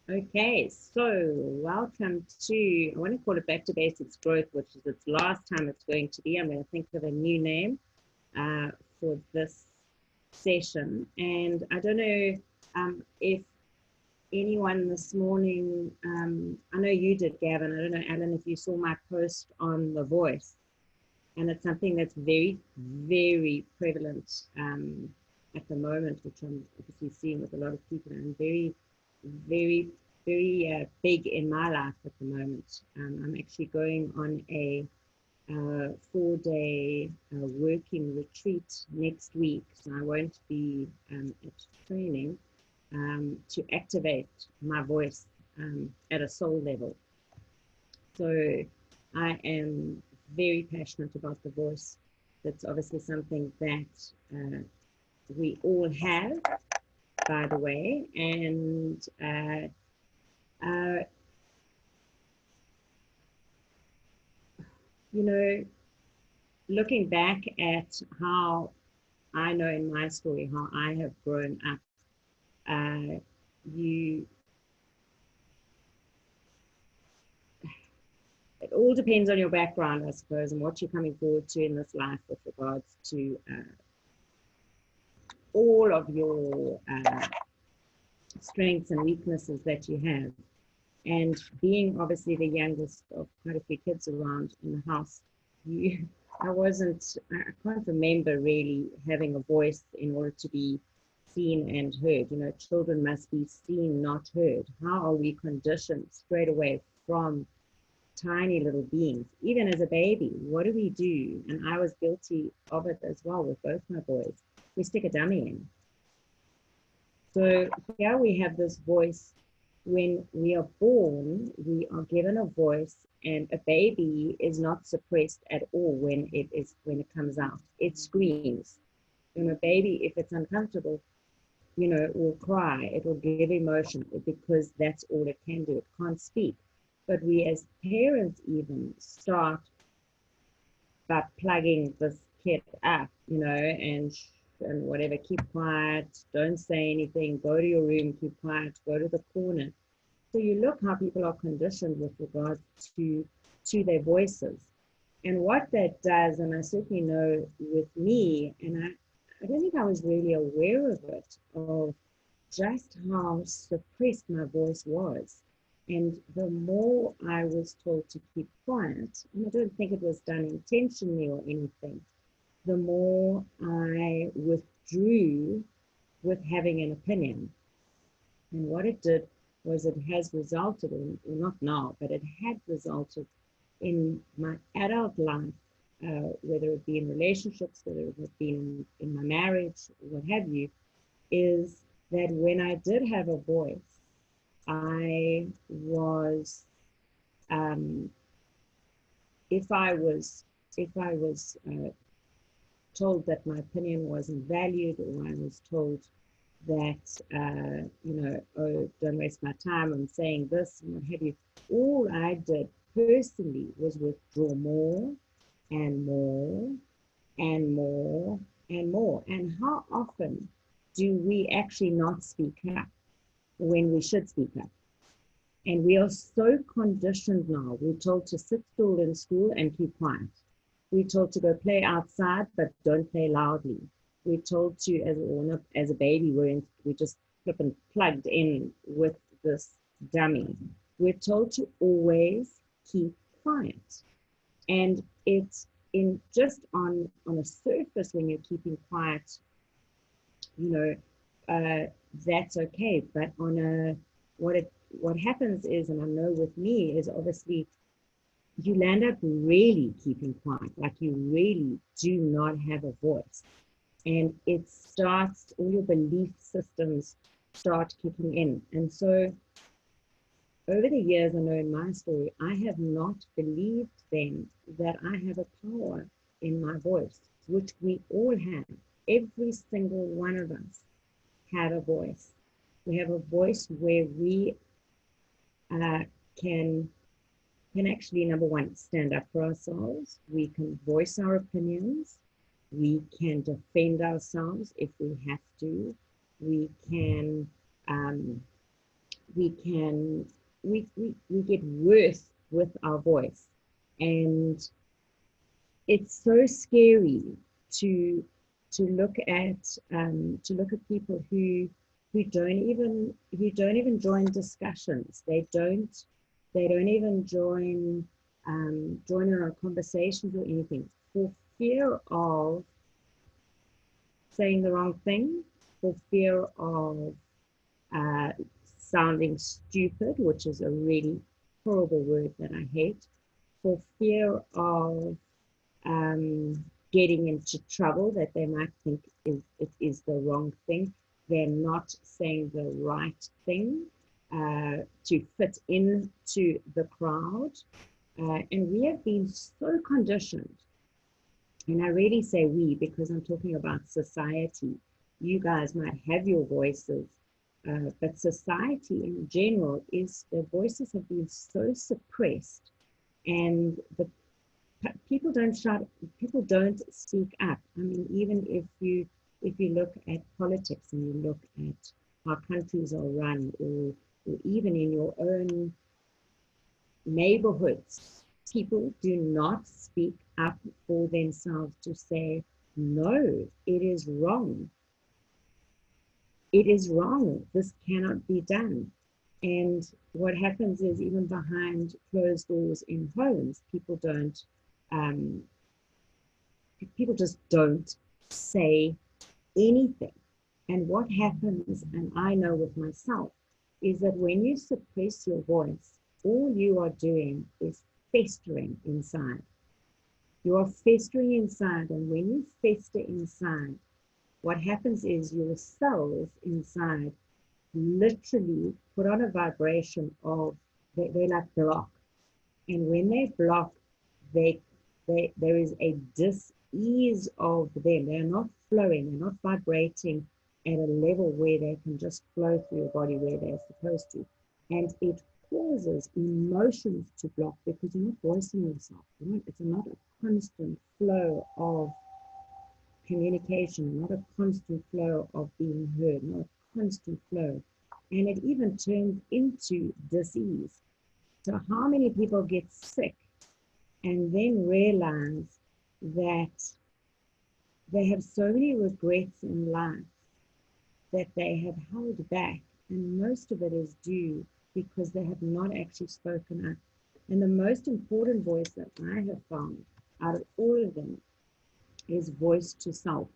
Okay, so welcome to, I want to call it Back to Basics Growth, which is its last time it's going to be. I'm going to think of a new name uh, for this session. And I don't know if anyone this morning, I know you did, Gavin. I don't know, Alan, if you saw my post on The Voice. And it's something that's very, very prevalent at the moment, which I'm obviously seeing with a lot of people, and very, very, very big in my life at the moment. I'm actually going on a 4-day working retreat next week, so I won't be at training to activate my voice at a soul level. So I am very passionate about the voice. That's obviously something that we all have, by the way. And, you know, looking back at how I know in my story, how I have grown up, you, it all depends on your background, I suppose, and what you're coming forward to in this life with regards to all of your strengths and weaknesses that you have. And being obviously the youngest of quite a few kids around in the house, you, I can't remember really having a voice in order to be seen and heard. You know, children must be seen, not heard. How are we conditioned straight away from tiny little beings? Even as a baby, what do we do? And I was guilty of it as well with both my boys. We stick a dummy in. So here we have this voice. When we are born, we are given a voice, and a baby is not suppressed at all when it comes out. It screams. You know, baby, if it's uncomfortable, you know, it will cry, it will give emotion because that's all it can do. It can't speak. But we as parents even start by plugging this kid up, you know, and whatever, keep quiet, don't say anything, go to your room, keep quiet, go to the corner. So you look how people are conditioned with regards to their voices. And what that does, and I certainly know with me, and I don't think I was really aware of it, of just how suppressed my voice was. And the more I was told to keep quiet, and I don't think it was done intentionally or anything, the more I withdrew with having an opinion. And what it did was it has resulted in, well, not now, but it had resulted in my adult life, whether it be in relationships, whether it has been in my marriage, what have you, is that when I did have a voice, I was, um, if I was, if I was told that my opinion wasn't valued, or I was told that, you know, oh, don't waste my time, I'm saying this and what have you. All I did personally was withdraw more and more and more and more. And how often do we actually not speak up when we should speak up? And we are so conditioned now. We're told to sit still in school and keep quiet. We're told to go play outside, but don't play loudly. We're told to, as a baby, we're just flipping plugged in with this dummy. We're told to always keep quiet. And it's in just on a surface, when you're keeping quiet, you know, that's okay. But on a what happens is, and I know with me, is obviously you land up really keeping quiet, like you really do not have a voice. And it starts, all your belief systems start kicking in. And so over the years, I know in my story, I have not believed then that I have a power in my voice, which we all have. Every single one of us have a voice. We have a voice where we uh, can can actually, number one, stand up for ourselves. We can voice our opinions. We can defend ourselves if we have to. We can um, we can, we get worse with our voice. And it's so scary to to look at people who don't even join discussions. They don't even join in our conversations or anything for fear of saying the wrong thing, for fear of uh, sounding stupid, which is a really horrible word that I hate, for fear of getting into trouble that they might think it is the wrong thing. They're not saying the right thing to fit into the crowd. And we have been so conditioned, and I really say we because I'm talking about society. You guys might have your voices, but society in general is, their voices have been so suppressed, and the people don't shout, people don't speak up. I mean, even if you look at politics and you look at how countries are run, or even in your own neighborhoods, people do not speak up for themselves to say, no, it is wrong. It is wrong. This cannot be done. And what happens is, even behind closed doors in homes, um, people just don't say anything. And what happens, and I know with myself, is that when you suppress your voice, all you are doing is festering inside. You are festering inside, and when you fester inside, what happens is your cells inside literally put on a vibration of, they like block. And when they block, they, there is a dis-ease of them. They're not flowing, they're not vibrating at a level where they can just flow through your body where they're supposed to. And it causes emotions to block because you're not voicing yourself. It's not a constant flow of communication, not a constant flow of being heard, not a constant flow. And it even turns into disease. So how many people get sick and then realize that they have so many regrets in life that they have held back, and most of it is due because they have not actually spoken up. And the most important voice that I have found out of all of them is voice to self.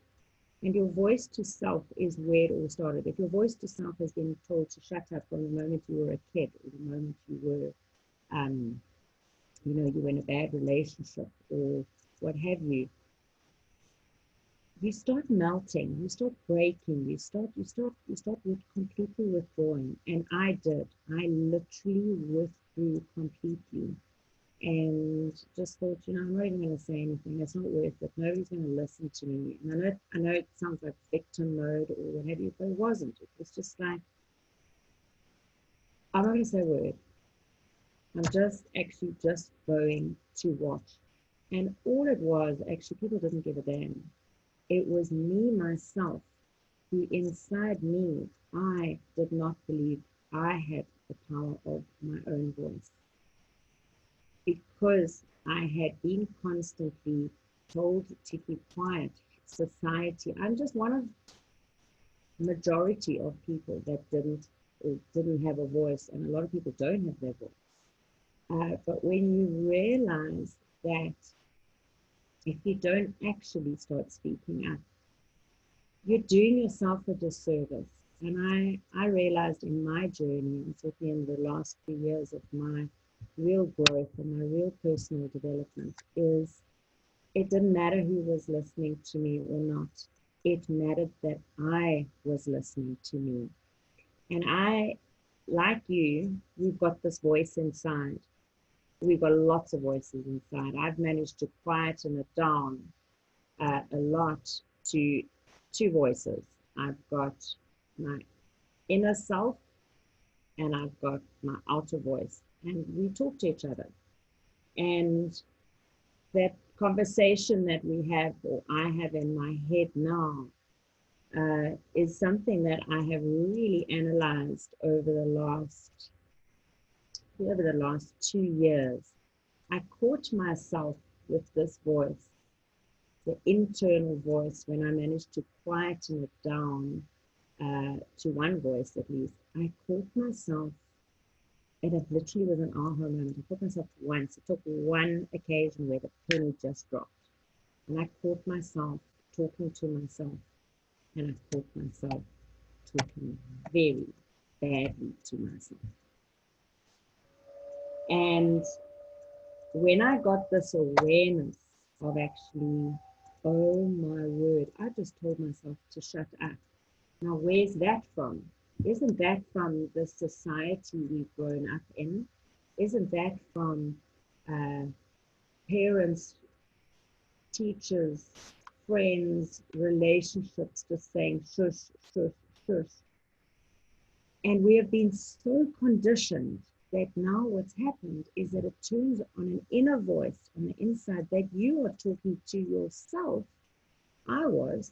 And your voice to self is where it all started. If your voice to self has been told to shut up from the moment you were a kid, or the moment you were, you were in a bad relationship, or what have you start melting, you start breaking, you start with completely withdrawing. And I did. I literally withdrew completely and just thought, I'm not even going to say anything. It's not worth it. Nobody's going to listen to me. And I know it sounds like victim mode or what have you, but it wasn't. It was just like, I'm not going to say a word. I'm just actually just going to watch. And all it was, actually, people didn't give a damn. It was me, myself, who inside me, I did not believe I had the power of my own voice, because I had been constantly told to keep quiet. Society, I'm just one of majority of people that didn't have a voice, and a lot of people don't have their voice. But when you realize that if you don't actually start speaking up, you're doing yourself a disservice. And I realized in my journey, and certainly in the last 3 years of my real growth and my real personal development, is it didn't matter who was listening to me or not. It mattered that I was listening to me. And I, like you, we've got this voice inside. We've got lots of voices inside. I've managed to quieten it down a lot to two voices. I've got my inner self and I've got my outer voice. And we talk to each other. And that conversation that we have, or I have in my head now, is something that I have really analyzed over the last 2 years. I caught myself with this voice, the internal voice, when I managed to quieten it down to one voice at least. I caught myself, and it literally was an aha moment. I caught myself once. It took one occasion where the penny just dropped. And I caught myself talking to myself, and I caught myself talking very badly to myself. And when I got this awareness of actually, oh my word, I just told myself to shut up. Now, where's that from? Isn't that from the society we've grown up in? Isn't that from parents, teachers, friends, relationships just saying shush, shush, shush? And we have been so conditioned that now what's happened is that it turns on an inner voice on the inside that you are talking to yourself. I was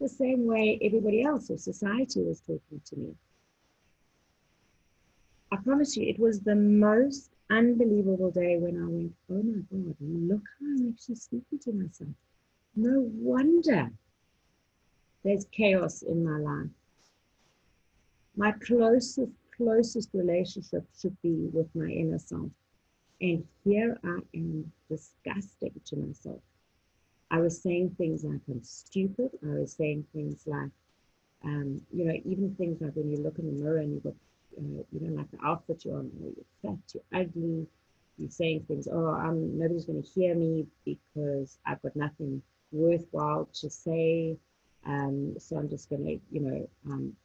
the same way everybody else or society was talking to me. I promise you, it was the most unbelievable day when I went, oh my God, look how I'm actually speaking to myself. No wonder there's chaos in my life. My closest relationship should be with my inner self. And here I am disgusting to myself. I was saying things like I'm stupid. I was saying things like, even things like when you look in the mirror and you've got, you don't like the outfit you're on, or you're fat, you're ugly, you're saying things, nobody's going to hear me because I've got nothing worthwhile to say. So I'm just going to, I'm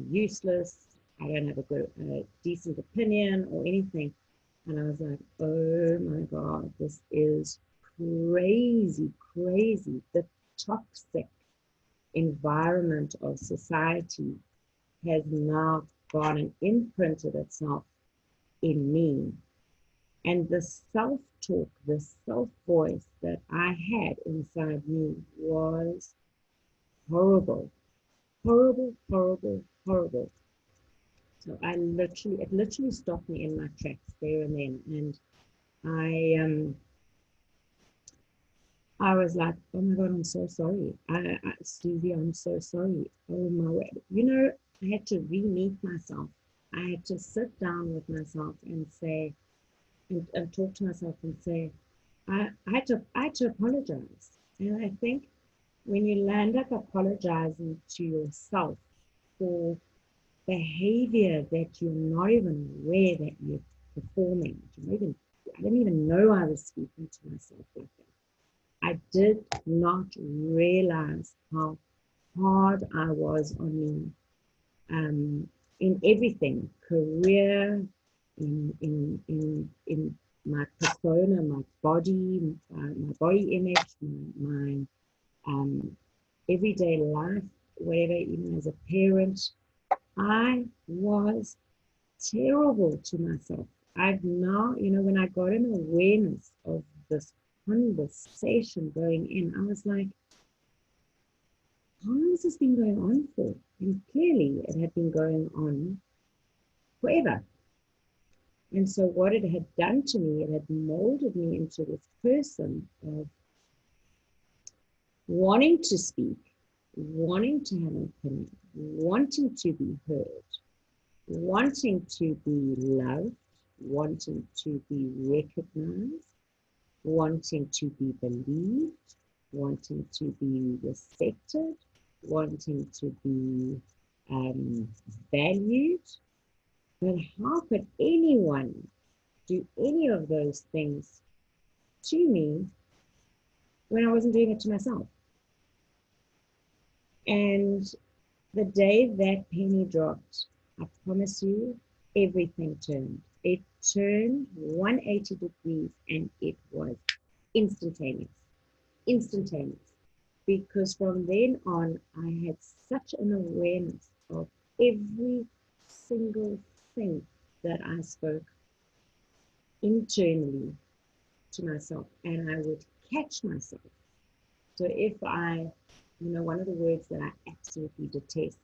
useless. I don't have a decent opinion or anything. And I was like, oh my God, this is crazy, crazy. The toxic environment of society has now gone and imprinted itself in me. And the self-talk, the self-voice that I had inside me was horrible, horrible, horrible, horrible. So it literally stopped me in my tracks there and then. And I was like, oh my God, I'm so sorry. Susie, I'm so sorry. Oh my word. I had to re-meet myself. I had to sit down with myself and say, and talk to myself and say, I had to apologize. And I think when you land up apologizing to yourself for behavior that you're not even aware that you're performing, I didn't even know I was speaking to myself like that. I did not realize how hard I was on me in everything, career, in my persona, my body image, my everyday life, whatever, even as a parent. I was terrible to myself. I've now, when I got an awareness of this conversation going in, I was like, how long has this been going on for? And clearly it had been going on forever. And so what it had done to me, it had molded me into this person of wanting to speak, wanting to have an opinion, wanting to be heard, wanting to be loved, wanting to be recognized, wanting to be believed, wanting to be respected, wanting to be valued. But how could anyone do any of those things to me when I wasn't doing it to myself? And the day that penny dropped, I promise you, everything turned. It turned 180 degrees and it was instantaneous. Instantaneous. Because from then on, I had such an awareness of every single thing that I spoke internally to myself, and I would catch myself. So if I one of the words that I absolutely detest,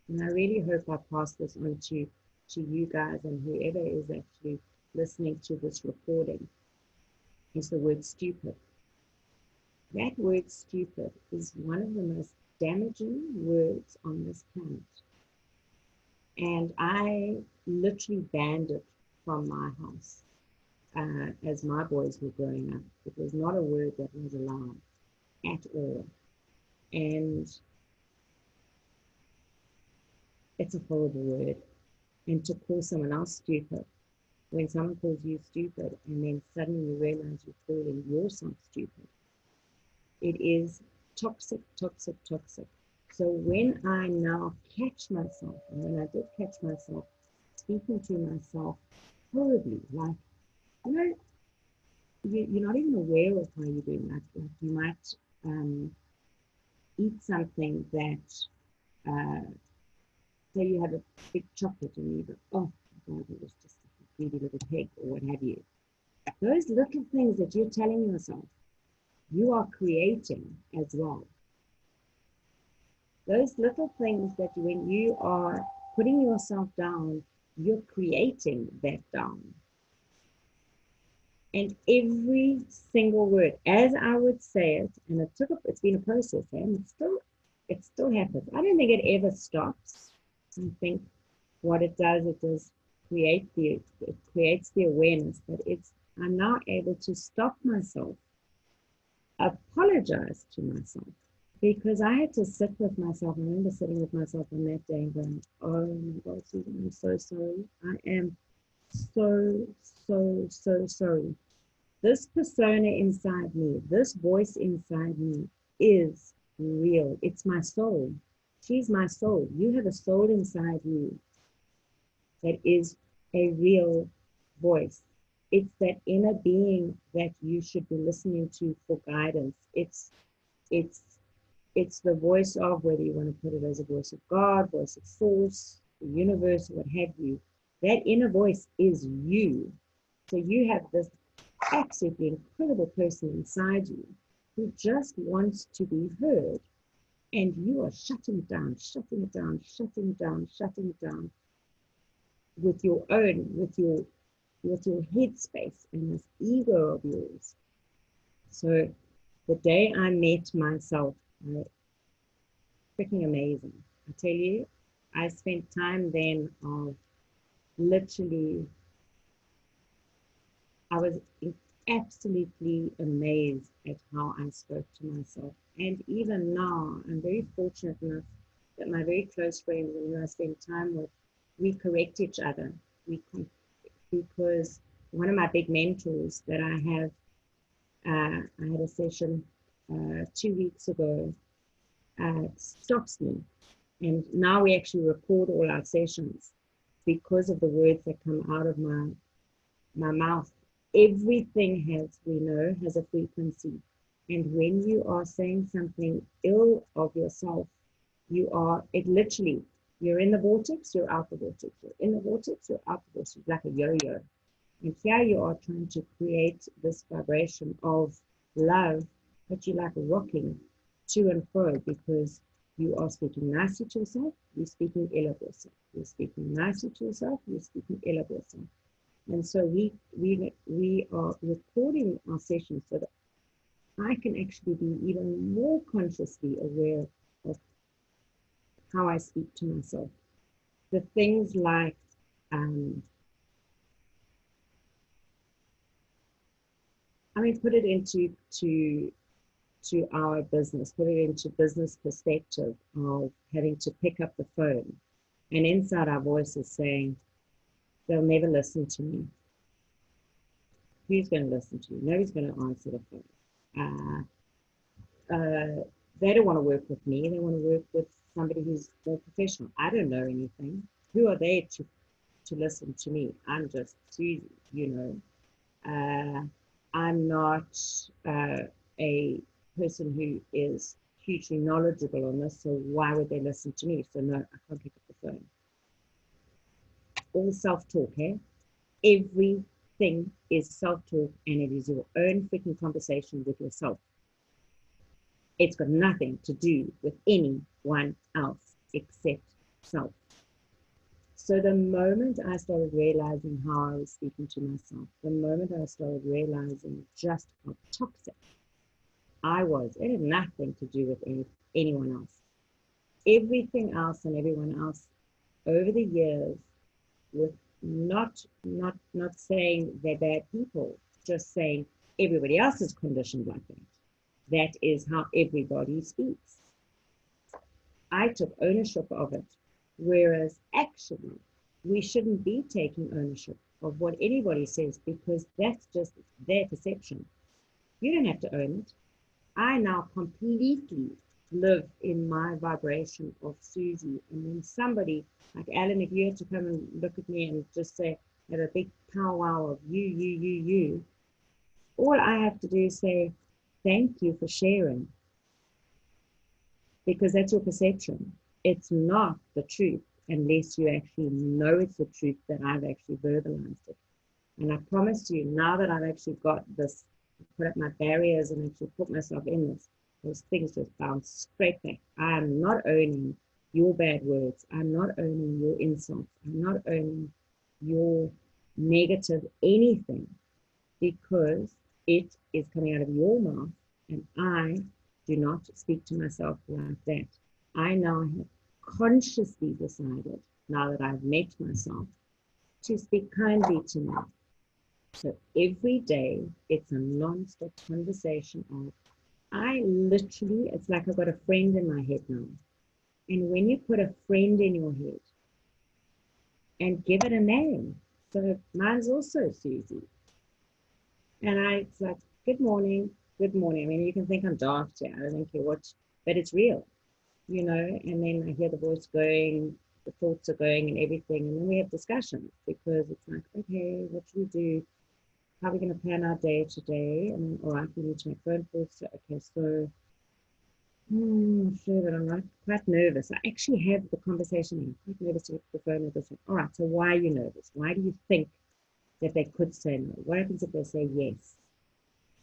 and I really hope I pass this on to you guys and whoever is actually listening to this recording, is the word stupid. That word stupid is one of the most damaging words on this planet. And I literally banned it from my house as my boys were growing up. It was not a word that was allowed at all. And it's a horrible word. And to call someone else stupid, when someone calls you stupid and then suddenly you realize you're calling yourself stupid, it is toxic, toxic, toxic. So when I now catch myself, and when I did catch myself speaking to myself horribly, like, you're not even aware of how you're doing that. Like you might eat something that, say you have a big chocolate and you go, oh my God, it was just a greedy little pig or what have you. Those little things that you're telling yourself, you are creating as well. Those little things that when you are putting yourself down, you're creating that down. And every single word, as I would say it, and it's been a process, and it still happens. I don't think it ever stops. I think what it does it creates the awareness, but I'm now able to stop myself, apologize to myself, because I had to sit with myself. I remember sitting with myself on that day and going, oh my God, Susan, I'm so sorry. I am so, so, so sorry. This persona inside me, this voice inside me is real. It's my soul. She's my soul. You have a soul inside you that is a real voice. It's that inner being that you should be listening to for guidance. It's it's the voice of, whether you want to put it as a voice of God, voice of source, the universe, what have you. That inner voice is you. So you have this absolutely incredible person inside you who just wants to be heard. And you are shutting it down, shutting it down, shutting it down, shutting it down with your own, with your headspace and this ego of yours. So the day I met myself, freaking amazing. I tell you, I spent time then of literally, I was absolutely amazed at how I spoke to myself. And even now, I'm very fortunate enough that my very close friends and who I spend time with, we correct each other. Because one of my big mentors that I have, I had a session 2 weeks ago, stops me. And now we actually record all our sessions because of the words that come out of my mouth. Everything has a frequency. And when you are saying something ill of yourself, it literally, you're in the vortex, you're out the vortex, you're in the vortex, you're out the vortex, like a yo-yo. And here you are trying to create this vibration of love, but you're like rocking to and fro because you are speaking nicely to yourself, you're speaking ill of yourself. You're speaking nicely to yourself, you're speaking ill of yourself. And so we are recording our sessions so that I can actually be even more consciously aware of how I speak to myself. The things like, put it to our business, put it into business perspective of having to pick up the phone. And inside our voice is saying, they'll never listen to me. Who's going to listen to you? Nobody's going to answer the phone. They don't want to work with me. They want to work with somebody who's more professional. I don't know anything. Who are they to listen to me? I'm just Susie, I'm not a person who is hugely knowledgeable on this, so why would they listen to me? So no, I can't pick up the phone. All self-talk, eh? Everything is self-talk, and it is your own freaking conversation with yourself. It's got nothing to do with anyone else except self. So the moment I started realizing how I was speaking to myself, the moment I started realizing just how toxic I was, it had nothing to do with anyone else. Everything else and everyone else over the years, with not saying they're bad people, just saying everybody else is conditioned like that. That is how everybody speaks. I took ownership of it, whereas actually we shouldn't be taking ownership of what anybody says, because that's just their perception. You don't have to own it. I now completely live in my vibration of Susie. And when somebody like Alan, if you had to come and look at me and just say, have a big powwow of you, all I have to do is say, thank you for sharing, because that's your perception. It's not the truth unless you actually know it's the truth that I've actually verbalized it. And I promise you, now that I've actually got this, put up my barriers and actually put myself in this, those things just bounce straight back. I am not owning your bad words. I'm not owning your insults. I'm not owning your negative anything, because it is coming out of your mouth, and I do not speak to myself like that. I now have consciously decided, now that I've met myself, to speak kindly to me. So every day, it's a non-stop conversation of, I literally, it's like I've got a friend in my head now. And when you put a friend in your head and give it a name, so mine's also Susie. And it's like, good morning, good morning. I mean, you can think I'm daft, yeah, I don't care what, but it's real, you know. And then I hear the voice going, the thoughts are going and everything. And then we have discussions, because it's like, okay, what should we do? How are we going to plan our day today? And then, all right, we need to make phone calls. So, okay, so sure, but I'm not quite nervous. I actually have the conversation. I'm quite nervous to get the phone with this one. All right, so why are you nervous? Why do you think that they could say no? What happens if they say yes?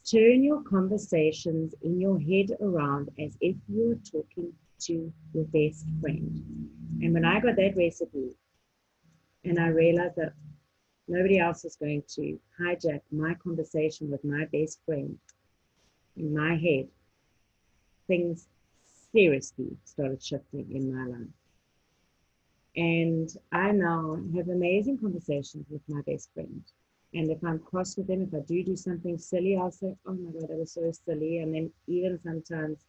Turn your conversations in your head around as if you're talking to your best friend. And when I got that recipe, and I realized that nobody else is going to hijack my conversation with my best friend in my head, things seriously started shifting in my life. And I now have amazing conversations with my best friend. And if I'm cross with them, if I do something silly, I'll say, oh my God, that was so silly. And then even sometimes,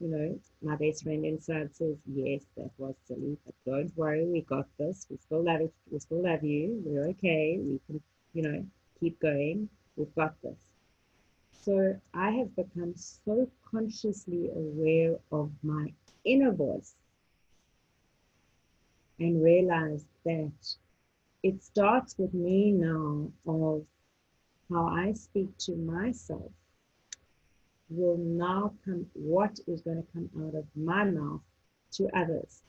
you know, my best friend inside says, yes, that was silly, but don't worry, we got this. We still love it. We still love you. We're okay. We can, you know, keep going. We've got this. So I have become so consciously aware of my inner voice, and realize that it starts with me now, of how I speak to myself will now come, what is going to come out of my mouth to others.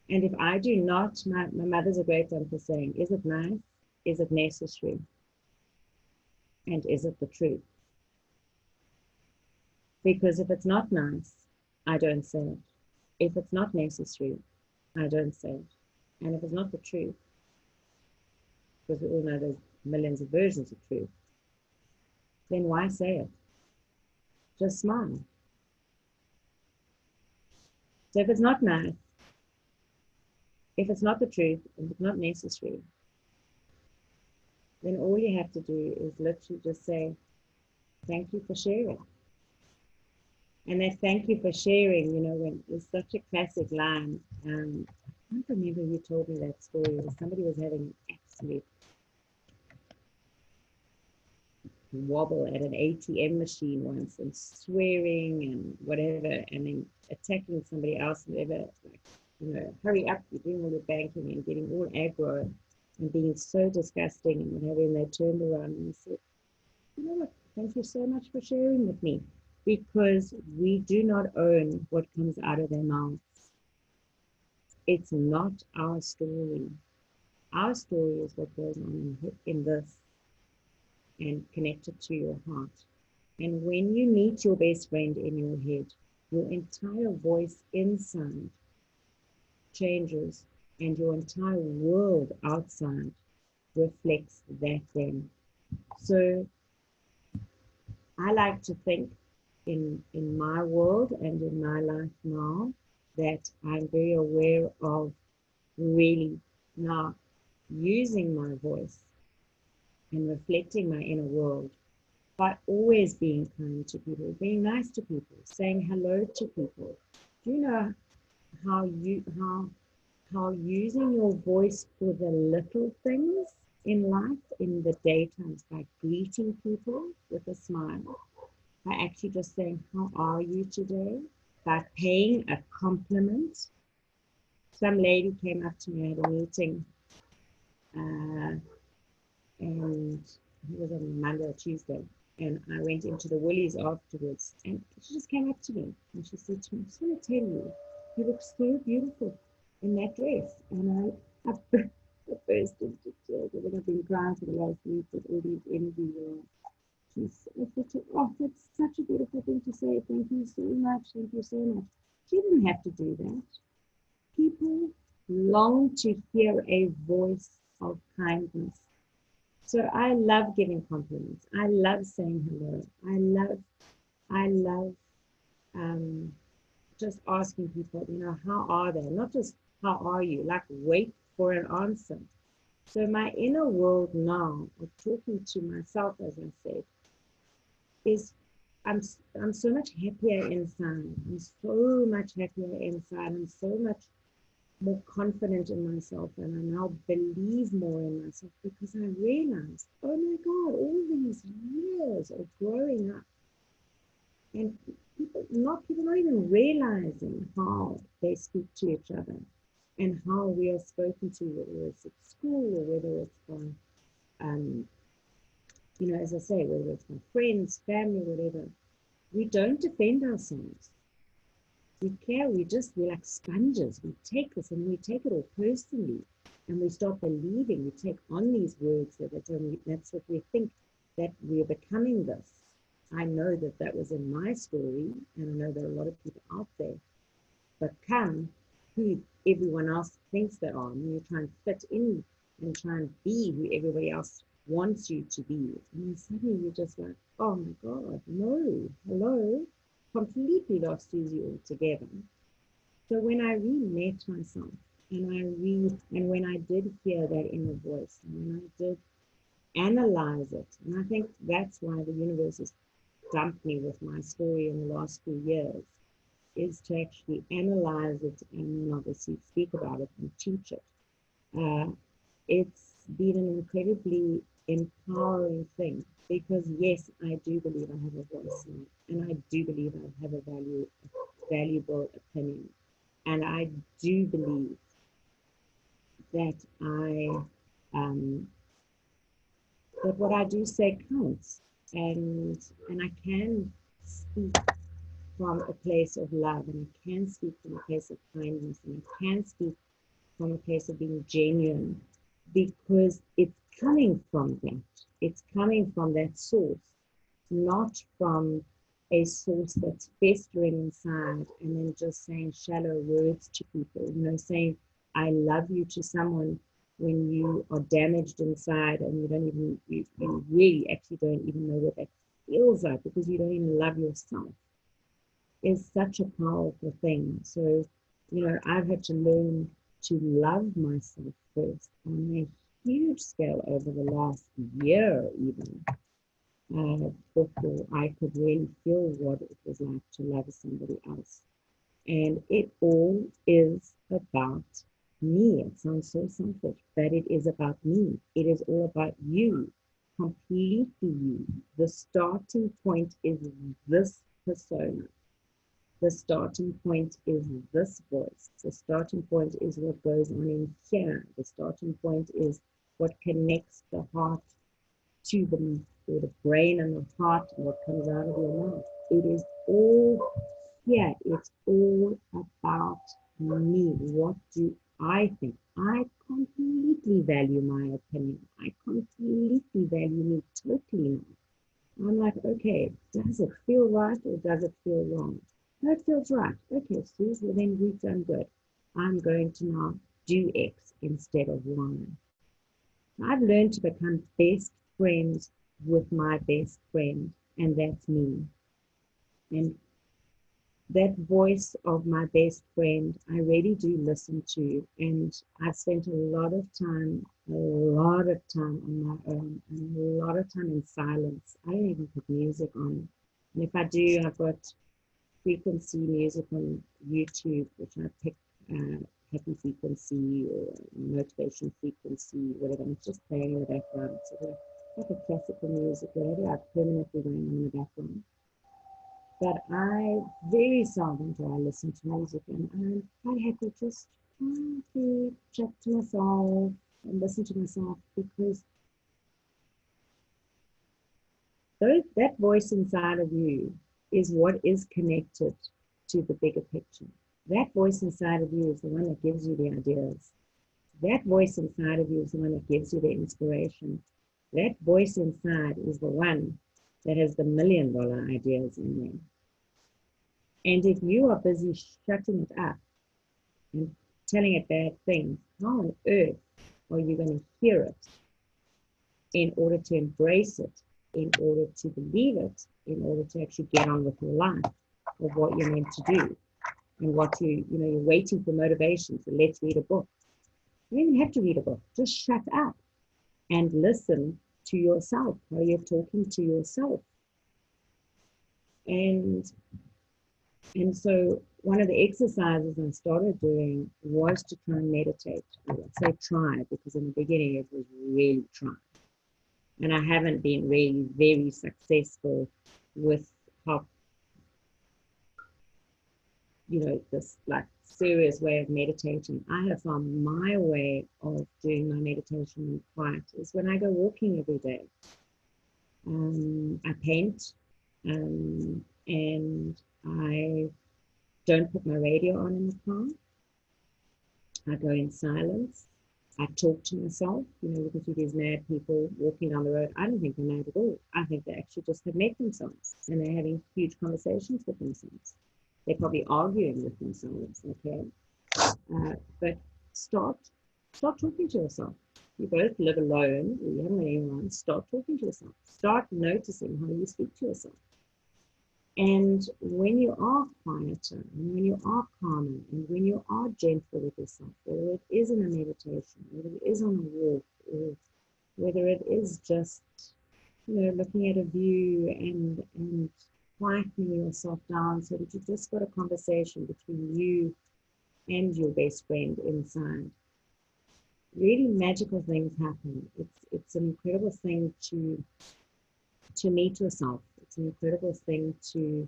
And if I do not, my mother's a great one for saying, is it nice? Is it necessary? And is it the truth? Because if it's not nice, I don't say it. If it's not necessary, I don't say it. And if it's not the truth, because we all know there's millions of versions of truth, then why say it? Just smile. So if it's not nice, if it's not the truth, if it's not necessary, then all you have to do is literally just say, thank you for sharing. And that thank you for sharing, you know, when it's such a classic line. I can't remember who told me that story. Somebody was having an absolute wobble at an ATM machine once, and swearing and whatever, and then attacking somebody else, and whatever, like, you know, hurry up, you're doing all your banking, and getting all aggro and being so disgusting and whatever. And they turned around and said, you know what, thank you so much for sharing with me, because we do not own what comes out of their mouths. It's not our story. Our story is what goes on in this, and connected to your heart. And when you meet your best friend in your head, your entire voice inside changes and your entire world outside reflects that then. So I like to think in my world and in my life now that I'm very aware of really now using my voice and reflecting my inner world by always being kind to people, being nice to people, saying hello to people. Do you know how using your voice for the little things in life, in the daytimes, by greeting people with a smile, by actually just saying, how are you today? By paying a compliment. Some lady came up to me at a meeting, uh, and it was on Monday or Tuesday. And I went into the Woolies afterwards, and she just came up to me and she said to me, I just want to tell you, you look so beautiful in that dress. And I burst into tears. I think I've been crying for the last week with all these interviews. I said to her, oh, that's such a beautiful thing to say. Thank you so much. Thank you so much. She didn't have to do that. People long to hear a voice of kindness. So I love giving compliments. I love saying hello. I love um, just asking people, how are they? Not just how are you? Like wait for an answer. So my inner world now, of talking to myself, as I said, is I'm so much happier inside. I'm so much happier inside. I'm so much more confident in myself, and I now believe more in myself because I realized, oh my God, all these years of growing up and people not even realizing how they speak to each other and how we are spoken to, whether it's at school or whether it's by um, as I say, whether it's by friends, family, whatever. We don't defend ourselves. We're like sponges. We take this and we take it all personally, and we start believing. We take on these words that's what we think, that we're becoming this. I know that was in my story, and I know there are a lot of people out there become who everyone else thinks they are, and you try and fit in and try and be who everybody else wants you to be. And then suddenly you're just like, oh my God, no, hello, completely lost you altogether. So when I re-met myself and when I did hear that inner voice, and when I did analyze it, and I think that's why the universe has dumped me with my story in the last few years, is to actually analyze it and then obviously speak about it and teach it. It's been an incredibly empowering thing because yes, I do believe I have a voice now, and I do believe I have a valuable opinion, and I do believe that um, that what I do say counts, and I can speak from a place of love, and I can speak from a place of kindness, and I can speak from a place of being genuine because it's coming from that. It's coming from that source, not from a source that's festering inside and then just saying shallow words to people, saying I love you to someone when you are damaged inside and you don't even, you really actually don't even know what that feels like because you don't even love yourself, is such a powerful thing. So, I've had to learn to love myself first on a huge scale over the last year, even before I could really feel what it was like to love somebody else. And it all is about me. It sounds so selfish, but it is about me. It is all about you, completely you. The starting point is this persona. The starting point is this voice. The starting point is what goes on in here. The starting point is what connects the heart to the brain and the heart and what comes out of your mouth. It is all here. It's all about me. What do I think? I completely value my opinion. I completely value me totally now. I'm like, okay, Does it feel right or does it feel wrong? No, it feels right. Okay, Suze, well then we've done good. I'm going to now do X instead of Y. I've learned to become best friends with my best friend, and that's me. And that voice of my best friend, I really do listen to. And I've spent a lot of time on my own, and a lot of time in silence. I don't even put music on. And if I do, I've got frequency music on YouTube, which I pick happy frequency or motivation frequency, whatever. And it's just playing in the background. So like a classical music, whatever I've permanently going on in the background. But I very seldom do I listen to music, and I'm quite happy just to chat to myself and listen to myself because that voice inside of you is what is connected to the bigger picture. That voice inside of you is the one that gives you the ideas. That voice inside of you is the one that gives you the inspiration. That voice inside is the one that has the $1 million ideas in there. And if you are busy shutting it up and telling it bad things, how on earth are you going to hear it in order to embrace it, in order to believe it, in order to actually get on with your life of what you're meant to do and what you're waiting for motivation. So let's read a book. You don't even have to read a book. Just shut up and listen to yourself, how you're talking to yourself. And so one of the exercises I started doing was to try and meditate. I would say try because in the beginning it was really trying. And I haven't been really very successful with how, this like serious way of meditating. I have found my way of doing my meditation in quiet is when I go walking every day. I paint and I don't put my radio on in the car. I go in silence. I talk to myself. You can see these mad people walking down the road. I don't think they're mad at all. I think they actually just have met themselves and they're having huge conversations with themselves. They're probably arguing with themselves, okay? But start talking to yourself. You both live alone, or you haven't got anyone. Start talking to yourself. Start noticing how you speak to yourself. And when you are quieter, and when you are calmer, and when you are gentle with yourself, whether it is in a meditation, whether it is on a walk, or whether it is just, looking at a view and quietening yourself down so that you've just got a conversation between you and your best friend inside. Really magical things happen. It's an incredible thing to meet yourself. It's an incredible thing to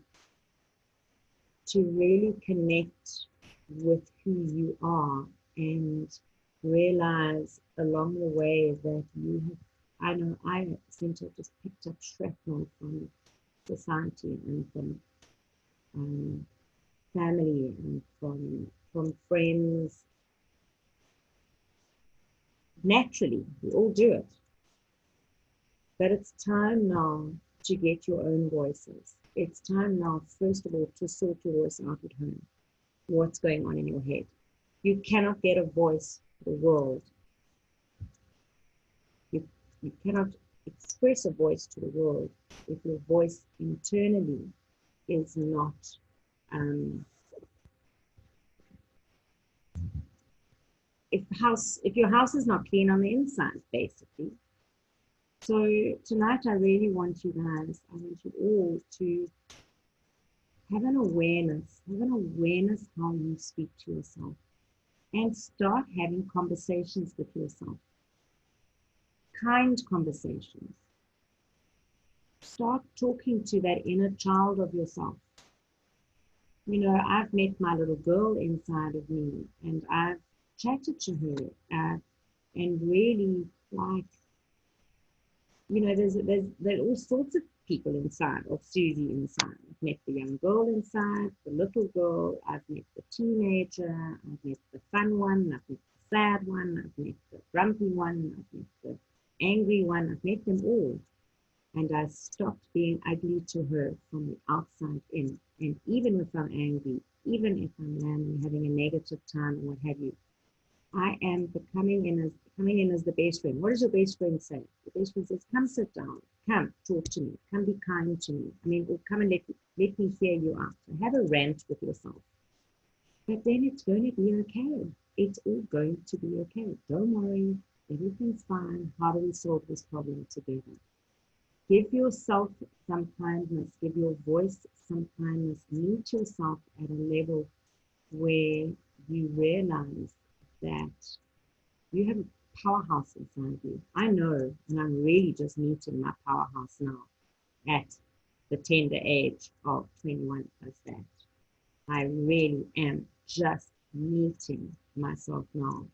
really connect with who you are and realize along the way that you have, I know I seem to have just picked up shrapnel from society and from family and from friends. Naturally, we all do it. But it's time now to get your own voices. It's time now, first of all, to sort your voice out at home. What's going on in your head? You cannot get a voice for the world. You cannot express a voice to the world if your voice internally is not if your house is not clean on the inside, basically. So tonight I really want you guys, I want you all to have an awareness how you speak to yourself and start having conversations with yourself. Kind conversations. Start talking to that inner child of yourself. I've met my little girl inside of me and I've chatted to her and really there's all sorts of people inside of Susie inside. I've met the young girl inside, the little girl, I've met the teenager, I've met the fun one, I've met the sad one, I've met the grumpy one, I've met the angry one, I've met them all. And I stopped being ugly to her from the outside in. And even if I'm angry, even if I'm having a negative time or what have you, I am coming in as the best friend. What does your best friend say? The best friend says, "Come sit down. Come talk to me. Come be kind to me. I mean, or come and let me hear you out. So have a rant with yourself. But then it's going to be okay. It's all going to be okay. Don't worry. Everything's fine. How do we solve this problem together?" Give yourself some kindness. Give your voice some kindness. Meet yourself at a level where you realize that you have a powerhouse inside you. I know, and I'm really just meeting my powerhouse now at the tender age of 21 plus that. I really am just meeting myself now.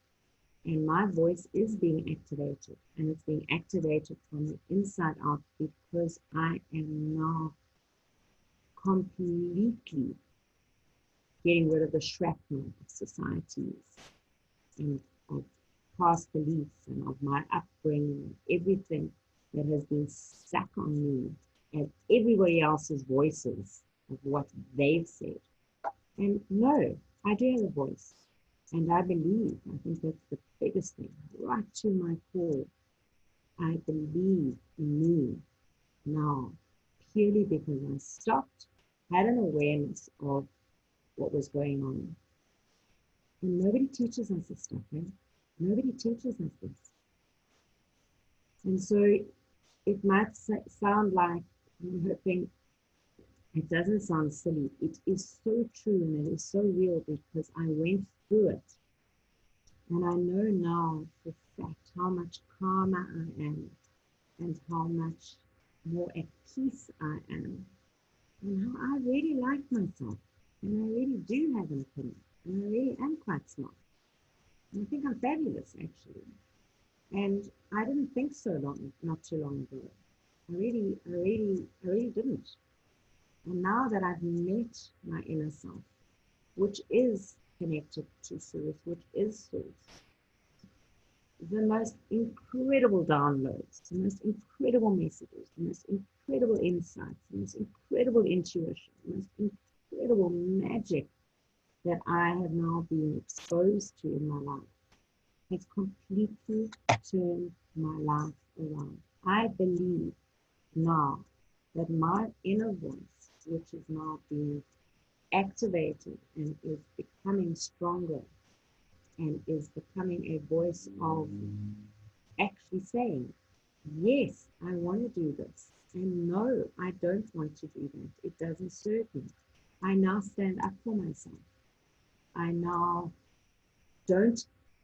And my voice is being activated, and it's being activated from the inside out because I am now completely getting rid of the shrapnel of societies and of past beliefs and of my upbringing, everything that has been stuck on me and everybody else's voices of what they've said. And no, I do have a voice. And I believe, I think that's the biggest thing, right to my core. I believe in me now, purely because I stopped, had an awareness of what was going on. And nobody teaches us this stuff, right? Nobody teaches us this. And so it might sound like, I'm hoping it doesn't sound silly. It is so true and it is so real because I went through it. And I know now for fact how much calmer I am and how much more at peace I am and how I really like myself. And I really do have an opinion. And I really am quite smart. And I think I'm fabulous, actually. And I didn't think so not too long ago. I really didn't. And now that I've met my inner self, which is connected to source, which is source, the most incredible downloads, the most incredible messages, the most incredible insights, the most incredible intuition, the most incredible magic that I have now been exposed to in my life has completely turned my life around. I believe now that my inner voice, which is now being activated and is becoming stronger and is becoming a voice of actually saying, yes, I want to do this. And no, I don't want to do that. It doesn't serve me. I now stand up for myself. I now don't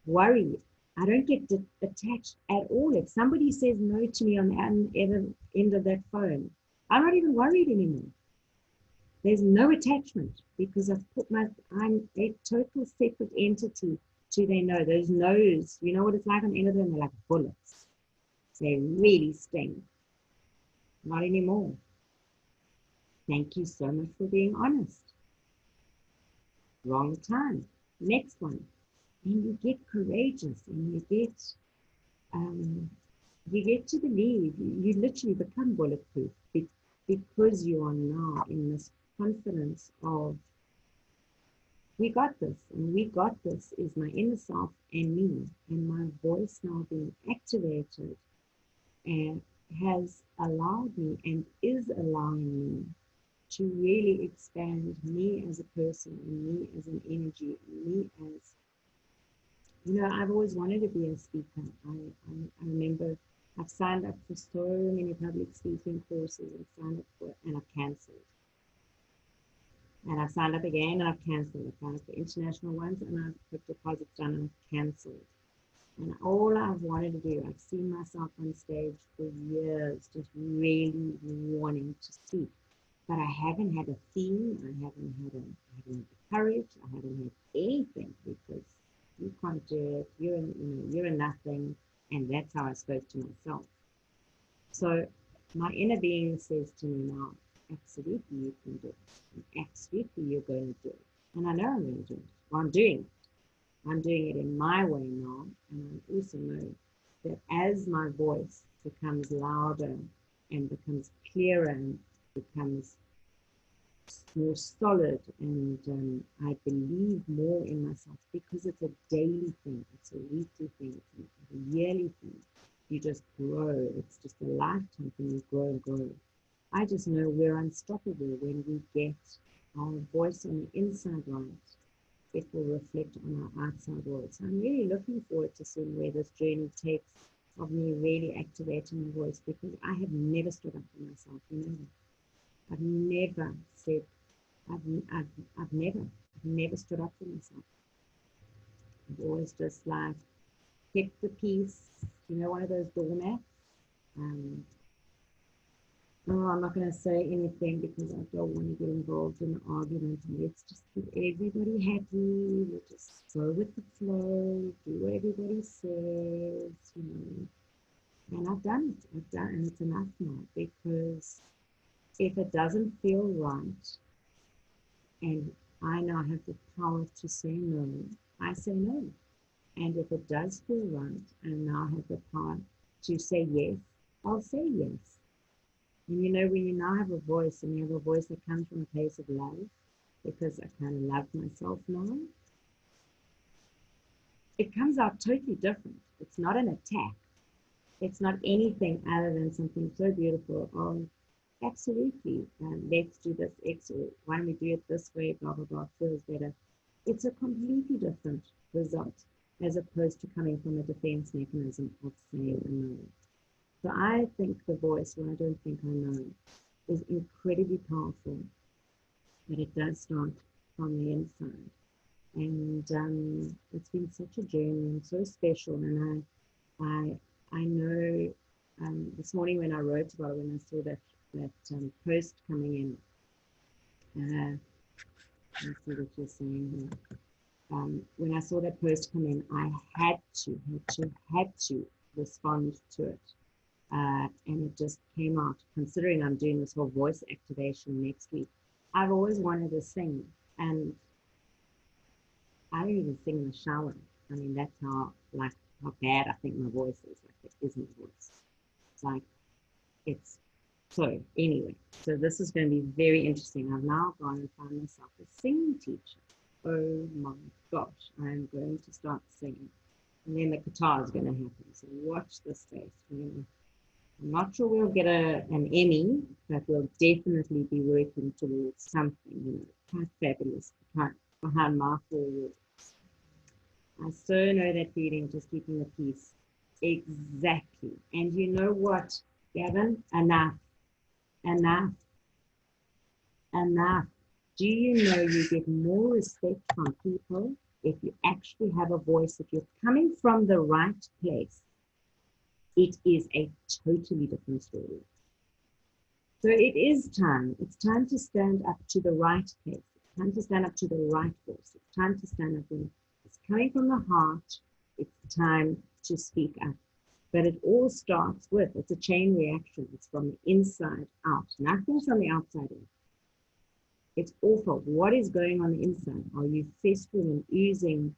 worry. I don't get attached at all. If somebody says no to me on the end of that phone, I'm not even worried anymore. There's no attachment because I'm a total separate entity to their no. Those no's, you know what it's like on the end of them? They're like bullets. They really sting. Not anymore. Thank you so much for being honest. Wrong time. Next one. And you get courageous and you get to believe you literally become bulletproof because you are now in this confidence of we got this, and we got this is my inner self and me, and my voice now being activated and has allowed me and is allowing me to really expand me as a person and me as an energy and me as, I've always wanted to be a speaker. I remember I've signed up for so many public speaking courses and I've cancelled. And I've signed up again and I've cancelled. I've signed up for international ones and I've put deposits down and I've cancelled. And all I've wanted to do, I've seen myself on stage for years, just really wanting to speak. But I haven't had a theme, I haven't had the courage, I haven't had anything because you can't do it, you're a nothing. And that's how I spoke to myself. So my inner being says to me now, absolutely you can do it. And absolutely you're going to do it. And I know I'm going to do it. Well, I'm doing it. I'm doing it in my way now. And I also know that as my voice becomes louder and becomes clearer and becomes more solid, and I believe more in myself because it's a daily thing, it's a weekly thing, it's a yearly thing. You just grow. It's just a lifetime thing. You grow and grow. I just know we're unstoppable when we get our voice on the inside right. It will reflect on our outside world. So I'm really looking forward to seeing where this journey takes of me really activating my voice, because I have never stood up for myself. Never. I've never said, I've never stood up for myself. I've always just like kept the peace, one of those doormats. No, I'm not going to say anything because I don't want to get involved in an argument. And let's just keep everybody happy. We'll just go with the flow, do what everybody says. And I've done it. And it's enough now, because if it doesn't feel right, and I now have the power to say no, I say no. And if it does feel right, and now have the power to say yes, I'll say yes. And when you now have a voice, and you have a voice that comes from a place of love, because I kind of love myself now, it comes out totally different. It's not an attack. It's not anything other than something so beautiful. Oh, absolutely. Let's do this X, or why don't we do it this way, blah, blah, blah, feels better. It's a completely different result, as opposed to coming from a defense mechanism of saying no. So I think the voice, when I don't think I know, is incredibly powerful, but it does start from the inside. And it's been such a journey and so special. And I know this morning when I wrote about it, when I saw that post coming in, I see what you're saying here. When I saw that post come in, I had to respond to it. And it just came out, considering I'm doing this whole voice activation next week. I've always wanted to sing, and I don't even sing in the shower. I mean, that's how bad I think my voice is. Like, it isn't a voice. It's like, it's so anyway. So this is going to be very interesting. I've now gone and found myself a singing teacher. Oh my gosh, I'm going to start singing. And then the guitar is going to happen. So watch this space. I'm not sure we'll get an Emmy, but we'll definitely be working towards something, quite fabulous, behind my 4 walls. I so know that feeling, just keeping the peace. Exactly. And you know what, Gavin? Enough. Do you know you get more respect from people if you actually have a voice, if you're coming from the right place? It is a totally different story. So it is time. It's time to stand up to the right place. It's time to stand up to the right voice. It's time to stand up when it's coming from the heart. It's time to speak up. But it all starts with, it's a chain reaction. It's from the inside out. Nothing from the outside in. It's awful. What is going on the inside? Are you festering and oozing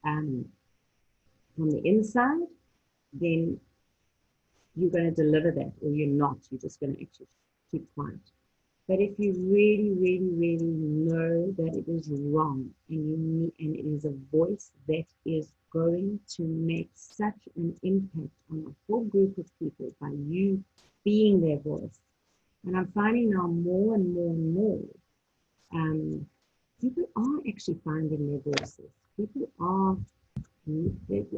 from the inside? Then you're going to deliver that, or you're not. You're just going to actually keep quiet. But if you really, really, really know that it is wrong, and it is a voice that is going to make such an impact on a whole group of people by you being their voice. And I'm finding now more and more and more, people are actually finding their voices. People are,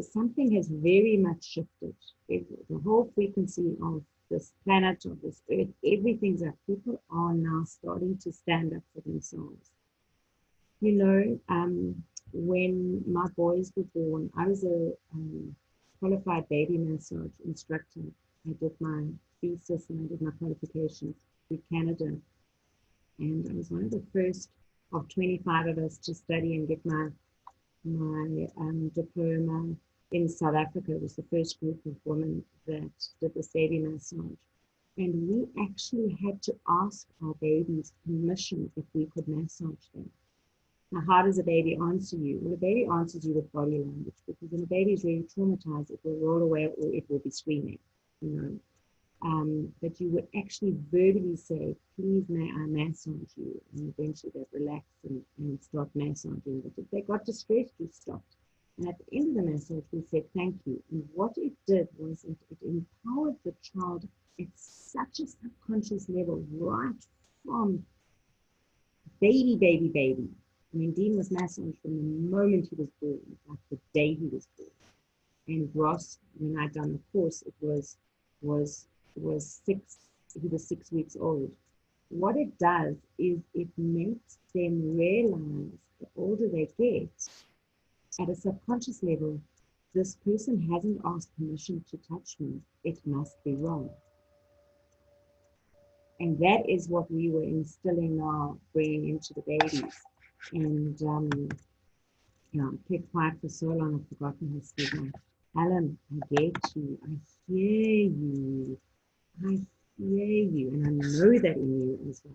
something has very much shifted. The whole frequency of this planet, of this earth, everything's up. People are now starting to stand up for themselves. When my boys were born, I was a qualified baby massage instructor. I did my thesis and I did my qualifications through Canada. And I was one of the first of 25 of us to study and get my diploma in South Africa. It was the first group of women that did this baby massage. And we actually had to ask our babies permission if we could massage them. Now, how does a baby answer you? Well, a baby answers you with body language, because when a baby is really traumatized, it will roll away or it will be screaming, But you would actually verbally say, please may I massage you? And eventually they'd relax and start massaging. But if they got distressed, we stopped. And at the end of the massage, we said thank you. And what it did was it empowered the child at such a subconscious level, right from baby. I mean, Dean was massaged from the moment he was born, like the day he was born. And Ross, when I'd done the course, it was six. He was 6 weeks old. What it does is it makes them realize the older they get, at a subconscious level, this person hasn't asked permission to touch me. It must be wrong. And that is what we were instilling now, bringing into the babies. And I kept quiet for so long, I've forgotten his speaking. Alan, I get you. I hear you. I hear you. And I know that in you as well.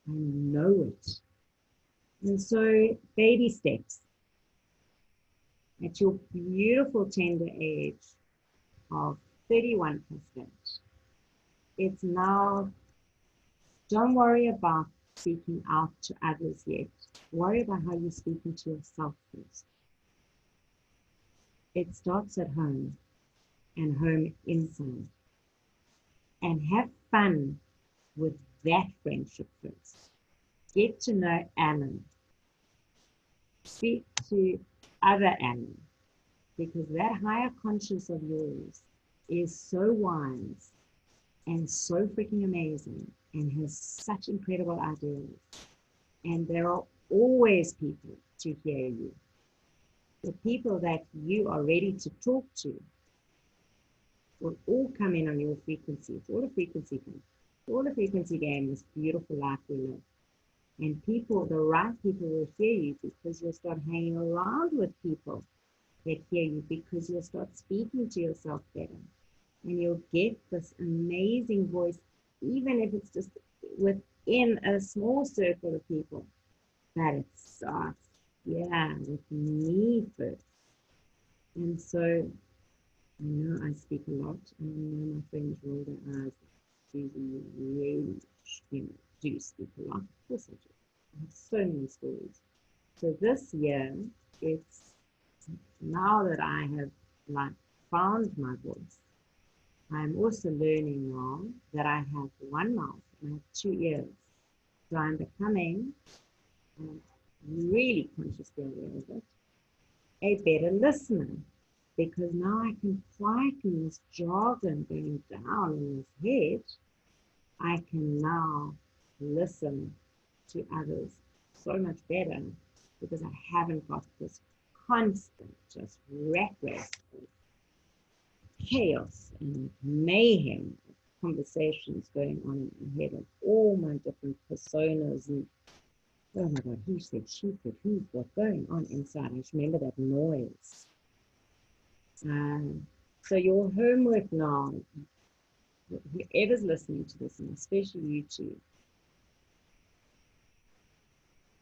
I know it. And so, baby steps. At your beautiful, tender age of 31%, it's now, don't worry about speaking out to others yet. Worry about how you're speaking to yourself first. It starts at home and home inside. And have fun with that friendship first. Get to know Alan. Speak to other Alan, because that higher conscious of yours is so wise and so freaking amazing and has such incredible ideas. And there are always people to hear you. The people that you are ready to talk to will all come in on your frequency. It's all a frequency thing. It's all a frequency game, this beautiful life we live. And people, the right people will hear you, because you'll start hanging around with people that hear you, because you'll start speaking to yourself better. And you'll get this amazing voice, even if it's just within a small circle of people. But it starts, with me first. And so I know I speak a lot, and I know my friends roll their eyes. Susie, you really, do speak a lot. Of course I do. I have so many stories. So this year, it's now that I have found my voice, I'm also learning now that I have one mouth and I have 2 ears. So I'm becoming really consciously aware of it, a better listener, because now I can quieten this jargon going down in this head. I can now listen to others so much better, because I haven't got this constant just rat race of chaos and mayhem of conversations going on in my head of all my different personas and oh my God, he said, she said, who's what's going on inside? I just remember that noise. So your homework now, whoever's listening to this, and especially you two,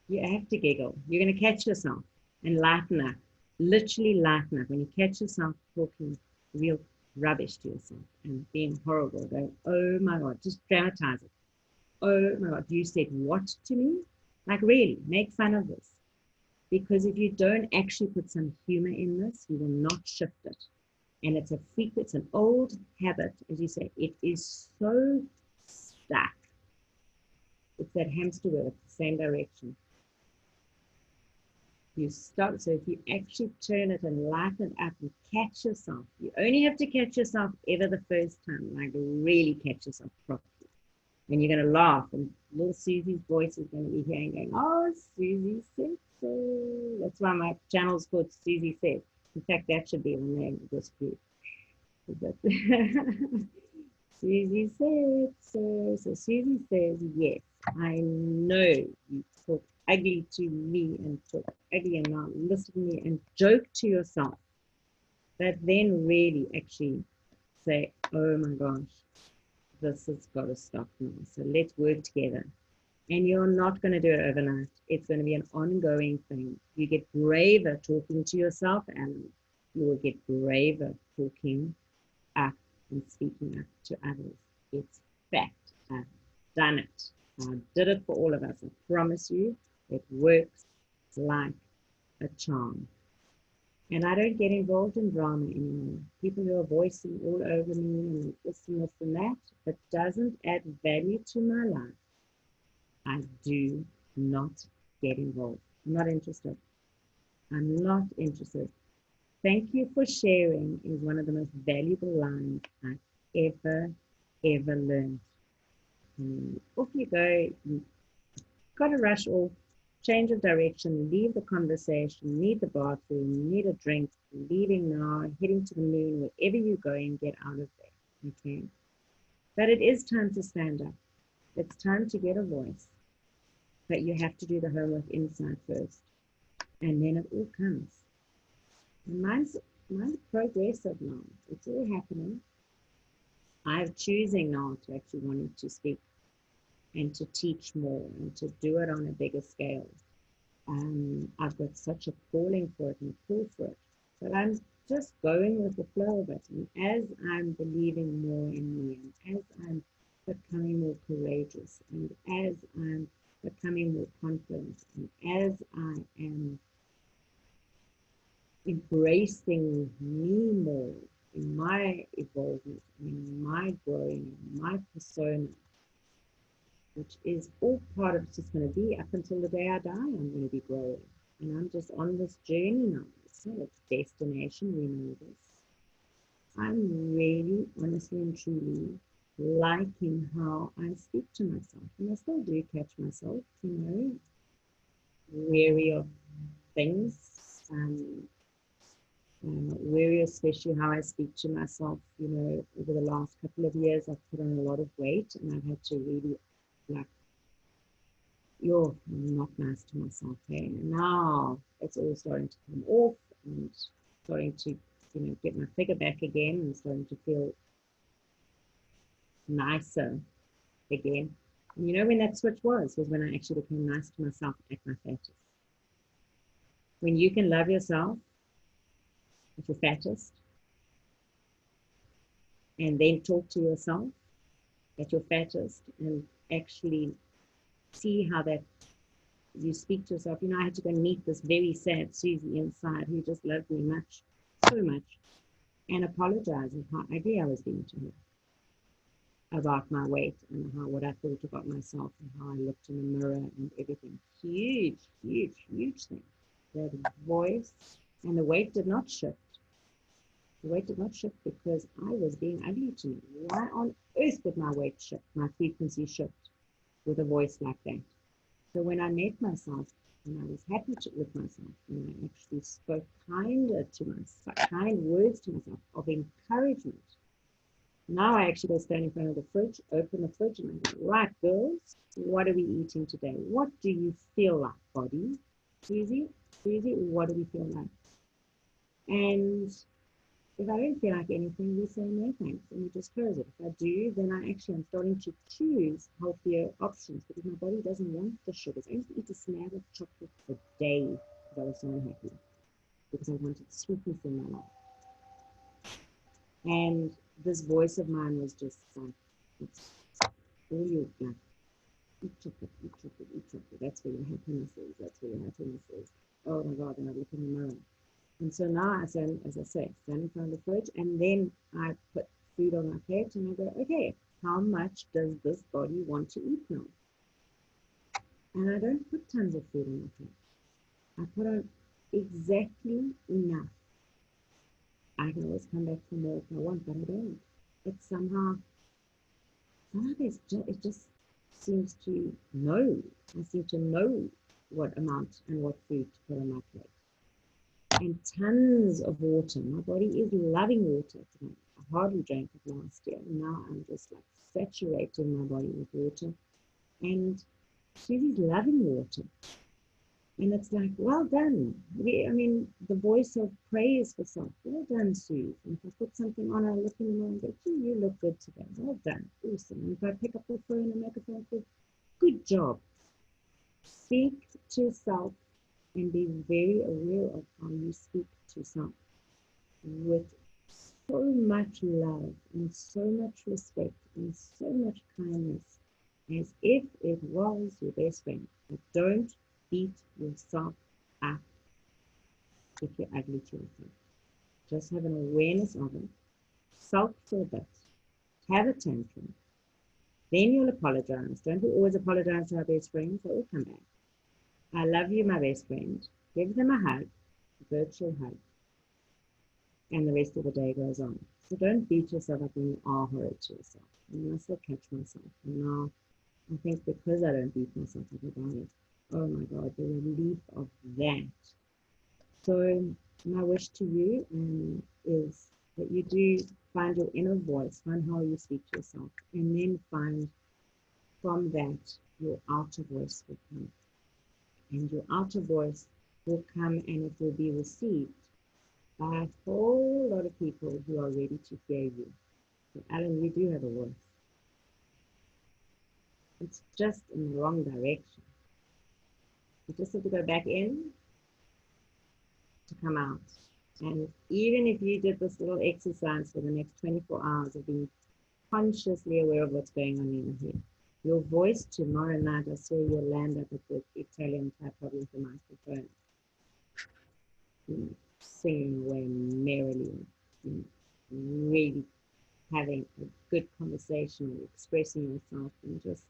you have to giggle. You're going to catch yourself and lighten up, literally lighten up. When you catch yourself talking real rubbish to yourself and being horrible, go, oh my God, just dramatize it. Oh my God, you said what to me? Like really, make fun of this. Because if you don't actually put some humor in this, you will not shift it. And it's an old habit, as you say, it is so stuck. It's that hamster wheel, it's the same direction. You stop, so if you actually turn it and lighten it up and catch yourself, you only have to catch yourself ever the first time, like really catch yourself properly. And you're going to laugh, and little Susie's voice is going to be here and going, oh, Susie said so. That's why my channel is called Susie Said. In fact, that should be the name of this group. Susie said so. So Susie says, yes, I know you talk ugly to me and talk ugly and now listen to me and joke to yourself. But then really actually say, oh my gosh, this has got to stop now. So let's work together. And you're not going to do it overnight. It's going to be an ongoing thing. You get braver talking to yourself, and you will get braver talking up and speaking up to others. It's fact. I've done it. I did it for all of us. I promise you, it works like a charm. And I don't get involved in drama anymore. People who are voicing all over me and this and that, it doesn't add value to my life. I do not get involved. I'm not interested. I'm not interested. Thank you for sharing is one of the most valuable lines I've ever learned. And off you go. You got to rush off, change of direction, leave the conversation, need the bathroom, need a drink, leaving now, heading to the moon, wherever you're going, get out of there. Okay. But it is time to stand up. It's time to get a voice. But you have to do the homework inside first. And then it all comes. And mine's progressive now. It's all happening. I'm choosing now to actually wanting to speak and to teach more and to do it on a bigger scale. I've got such a calling for it and a pull for it. So I'm just going with the flow of it. And as I'm believing more in me, and as I'm becoming more courageous, and as I'm becoming more confident, and as I am embracing me more in my evolvement, in my growing, in my persona, which is all part of it's just going to be up until the day I die, I'm going to be growing. And I'm just on this journey now. It's not a destination, we know this. I'm really, honestly and truly liking how I speak to myself. And I still do catch myself, wary of things. Wary, especially how I speak to myself. Over the last couple of years, I've put on a lot of weight and I've had to really, you're not nice to myself, hey? And now it's all starting to come off and starting to, get my figure back again and starting to feel nicer again. And when that switch was when I actually became nice to myself at my fattest. When you can love yourself at your fattest and then talk to yourself at your fattest and actually see how that you speak to yourself. I had to go meet this very sad Susie inside who just loved me so much, and apologize of how ugly I was being to her about my weight and what I thought about myself and how I looked in the mirror and everything. Huge, huge, huge thing. That voice and the weight did not shift. The weight did not shift because I was being ugly to me. Why on earth would my weight shift, my frequency shift with a voice like that? So when I met myself and I was happy with myself and I actually spoke kinder to myself, kind words to myself of encouragement. Now I actually go stand in front of the fridge, open the fridge and I go, right, girls, what are we eating today? What do you feel like, body? Susie, what do we feel like? And if I don't feel like anything, we say no thanks and we just close it. If I do, then I actually am starting to choose healthier options because my body doesn't want the sugars. I used to eat a slab of chocolate a day because I was so unhappy because I wanted sweetness in my life. And this voice of mine was just like, it's all your like, eat chocolate, eat chocolate, eat chocolate. That's where your happiness is. That's where your happiness is. Oh my God, and I look in the mirror. And so now I stand, as I say, stand in front of the fridge and then I put food on my plate and I go, okay, how much does this body want to eat now? And I don't put tons of food on my plate. I put on exactly enough. I can always come back for more if I want, but I don't. It's somehow it just seems to know. I seem to know what amount and what food to put on my plate. And tons of water. My body is loving water at the moment. I hardly drank it last year. Now I'm just like saturating my body with water. And Susie's loving water. And it's like, well done. The voice of praise for self. Well done, Sue. And if I put something on, I look in the mirror and go, gee, you look good today. Well done. Awesome. And if I pick up the phone and make a phone call, good job. Speak to self and be very aware of how you speak to self with so much love and so much respect and so much kindness as if it was your best friend. But don't beat yourself up if you're ugly to yourself. Just have an awareness of it. Sulk for a bit. Have a tantrum. Then you'll apologize. Don't we always apologize to our best friends? They all come back. I love you, my best friend. Give them a hug, a virtual hug, and the rest of the day goes on. So don't beat yourself up when you are horrid to yourself. And I still catch myself. And now I think because I don't beat myself up about it, oh my God, the relief of that. So my wish to you is that you do find your inner voice, find how you speak to yourself, and then find from that your outer voice will come. And your outer voice will come and it will be received by a whole lot of people who are ready to hear you. So Alan, you do have a voice. It's just in the wrong direction. You just have to go back in to come out. And even if you did this little exercise for the next 24 hours of being consciously aware of what's going on in your head, your voice tomorrow night, I swear you'll land up at the Italian type of the microphone, singing away merrily, really having a good conversation, expressing yourself, and just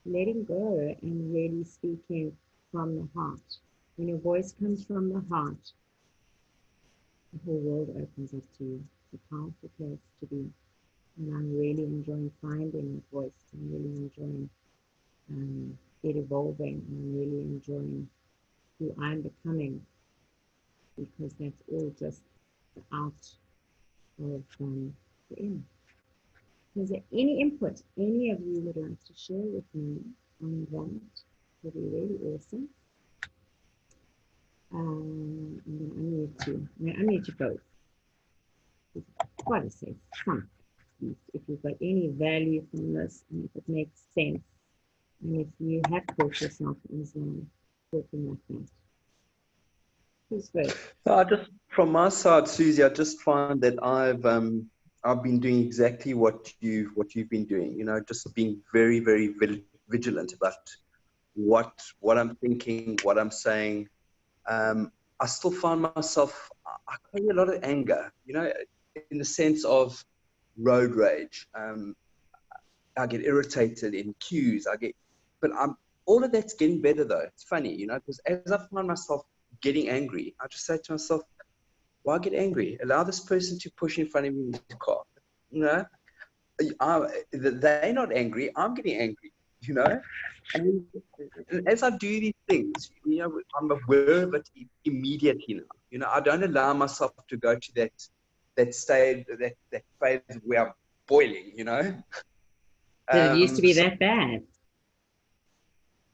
letting go and really speaking from the heart. When your voice comes from the heart, the whole world opens up to you. It's a powerful place to be. And I'm really enjoying finding that voice. I'm really enjoying it evolving. I'm really enjoying who I'm becoming, because that's all just the out of the in. Is there any input any of you would like to share with me on that? Would be really awesome. I'm going to unmute you. I'm going to unmute you both. What to say something. If you've got any value from this, and if it makes sense, and if you have caught yourself as talking like that. Who's first? I just, from my side, Susie, I just find that I've been doing exactly what you've been doing. You know, just being very, very vigilant about what I'm thinking, what I'm saying. I still find myself, I carry a lot of anger, you know, in the sense of road rage. I get irritated in queues. But all of that's getting better though. It's funny, you know, because as I find myself getting angry, I just say to myself, why get angry? Allow this person to push in front of me in the car. You know, they're not angry. I'm getting angry, you know? And as I do these things, you know, I'm aware of it immediately now. You know, I don't allow myself to go to that stage, that phase where I'm boiling, you know? Did it used to be that bad?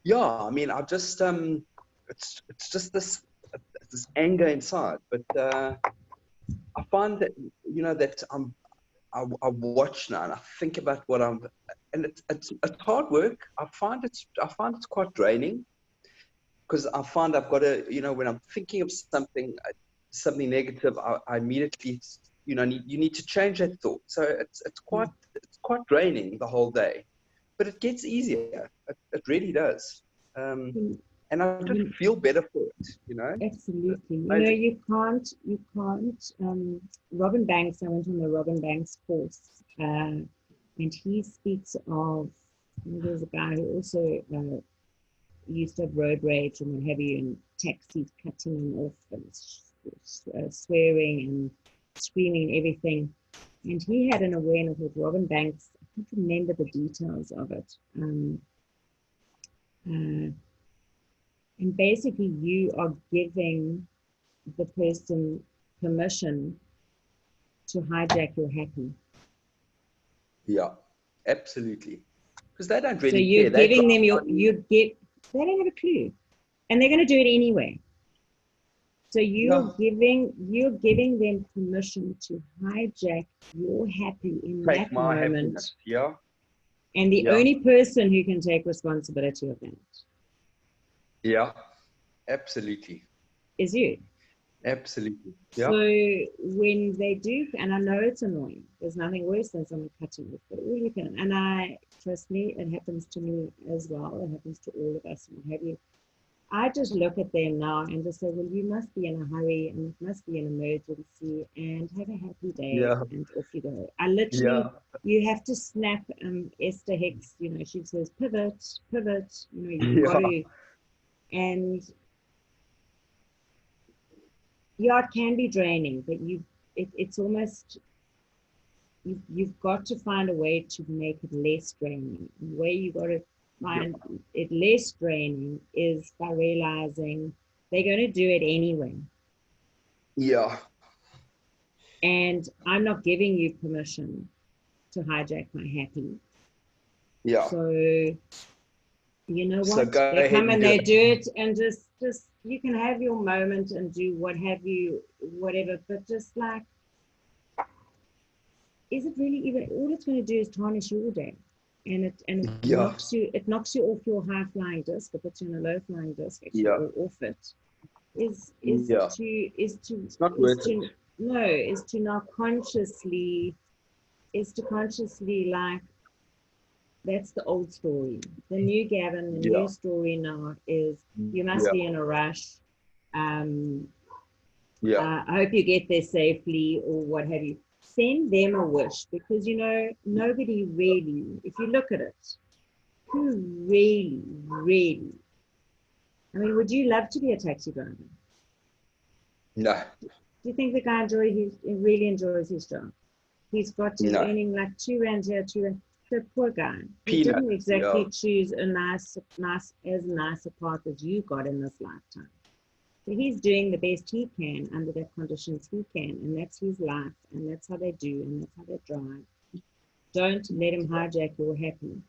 Yeah, I mean, I just it's just this anger inside. But I find that, you know, that I watch now and I think about what and it's hard work. I find it's quite draining, because I find I've got to, you know, when I'm thinking of something negative, I immediately, you know, you need to change that thought. So it's quite draining the whole day, but it gets easier. It really does. And I just feel better for it, you know. Absolutely. You know, you can't. Robin Banks, I went on the Robin Banks course, and he speaks of, there's a guy who also used to have road rage and what have you, and taxis cutting him off and swearing and screaming and everything. And he had an awareness with Robin Banks. I can't remember the details of it. And basically, you are giving the person permission to hijack your happy. Yeah, absolutely. Because they don't really care. So you're care. giving them they don't have a clue, and they're going to do it anyway. So you're giving them permission to hijack your happy in that moment. Happiness. Yeah. And the only person who can take responsibility of that. Yeah, absolutely. Is you. Absolutely. So Yeah. when they do, and I know it's annoying, there's nothing worse than someone cutting you, but all you can, and trust me, it happens to me as well. It happens to all of us. And what have you. I just look at them now and just say, well, you must be in a hurry and it must be an emergency and have a happy day Yeah. and off you go. I literally, Yeah. you have to snap Esther Hicks, she says, pivot, pivot, you've got Yeah. to, and yeah, it can be draining, but it's almost, you've got to find a way to make it less draining. The way you got to find it less draining is by realizing they're going to do it anyway. Yeah. And I'm not giving you permission to hijack my happy. Yeah. So you know So what? go They ahead come and and do they it. do it, and just you can have your moment and do what have you, whatever. But just like, is it really even? All it's going to do is tarnish your day, and it Yeah. knocks you off your high flying disc. It puts you on a low flying disc, actually, Yeah. or off it. Is Yeah. to It's not worth it. no, is to not consciously, is to consciously, like, that's the old story. The new Gavin, the Yeah. new story now is you must Yeah. be in a rush. Yeah. I hope you get there safely or what have you. Send them a wish, because nobody really, if you look at it, who really, really, I mean, would you love to be a taxi driver? No. Do you think the guy really enjoys his job? He's No. earning like £2 here, £2. The poor guy. He didn't Peanuts. Yeah. exactly choose a nice as nice a path as you got in this lifetime. So he's doing the best he can under the conditions he can, and that's his life, and that's how they do, and that's how they drive. Don't let him hijack your happy.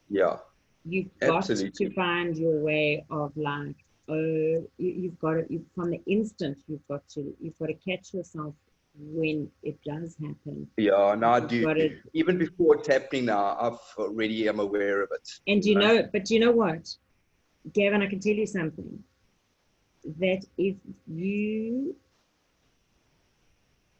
Yeah. You've got to Absolutely. find your way of life. Oh, you've got it. From the instant, you've got to catch yourself when it does happen. Yeah. No, I You've do. got to, Even before it's happening now, I've already am aware of it. and but you know what, Gavin, I can tell you something, that if you,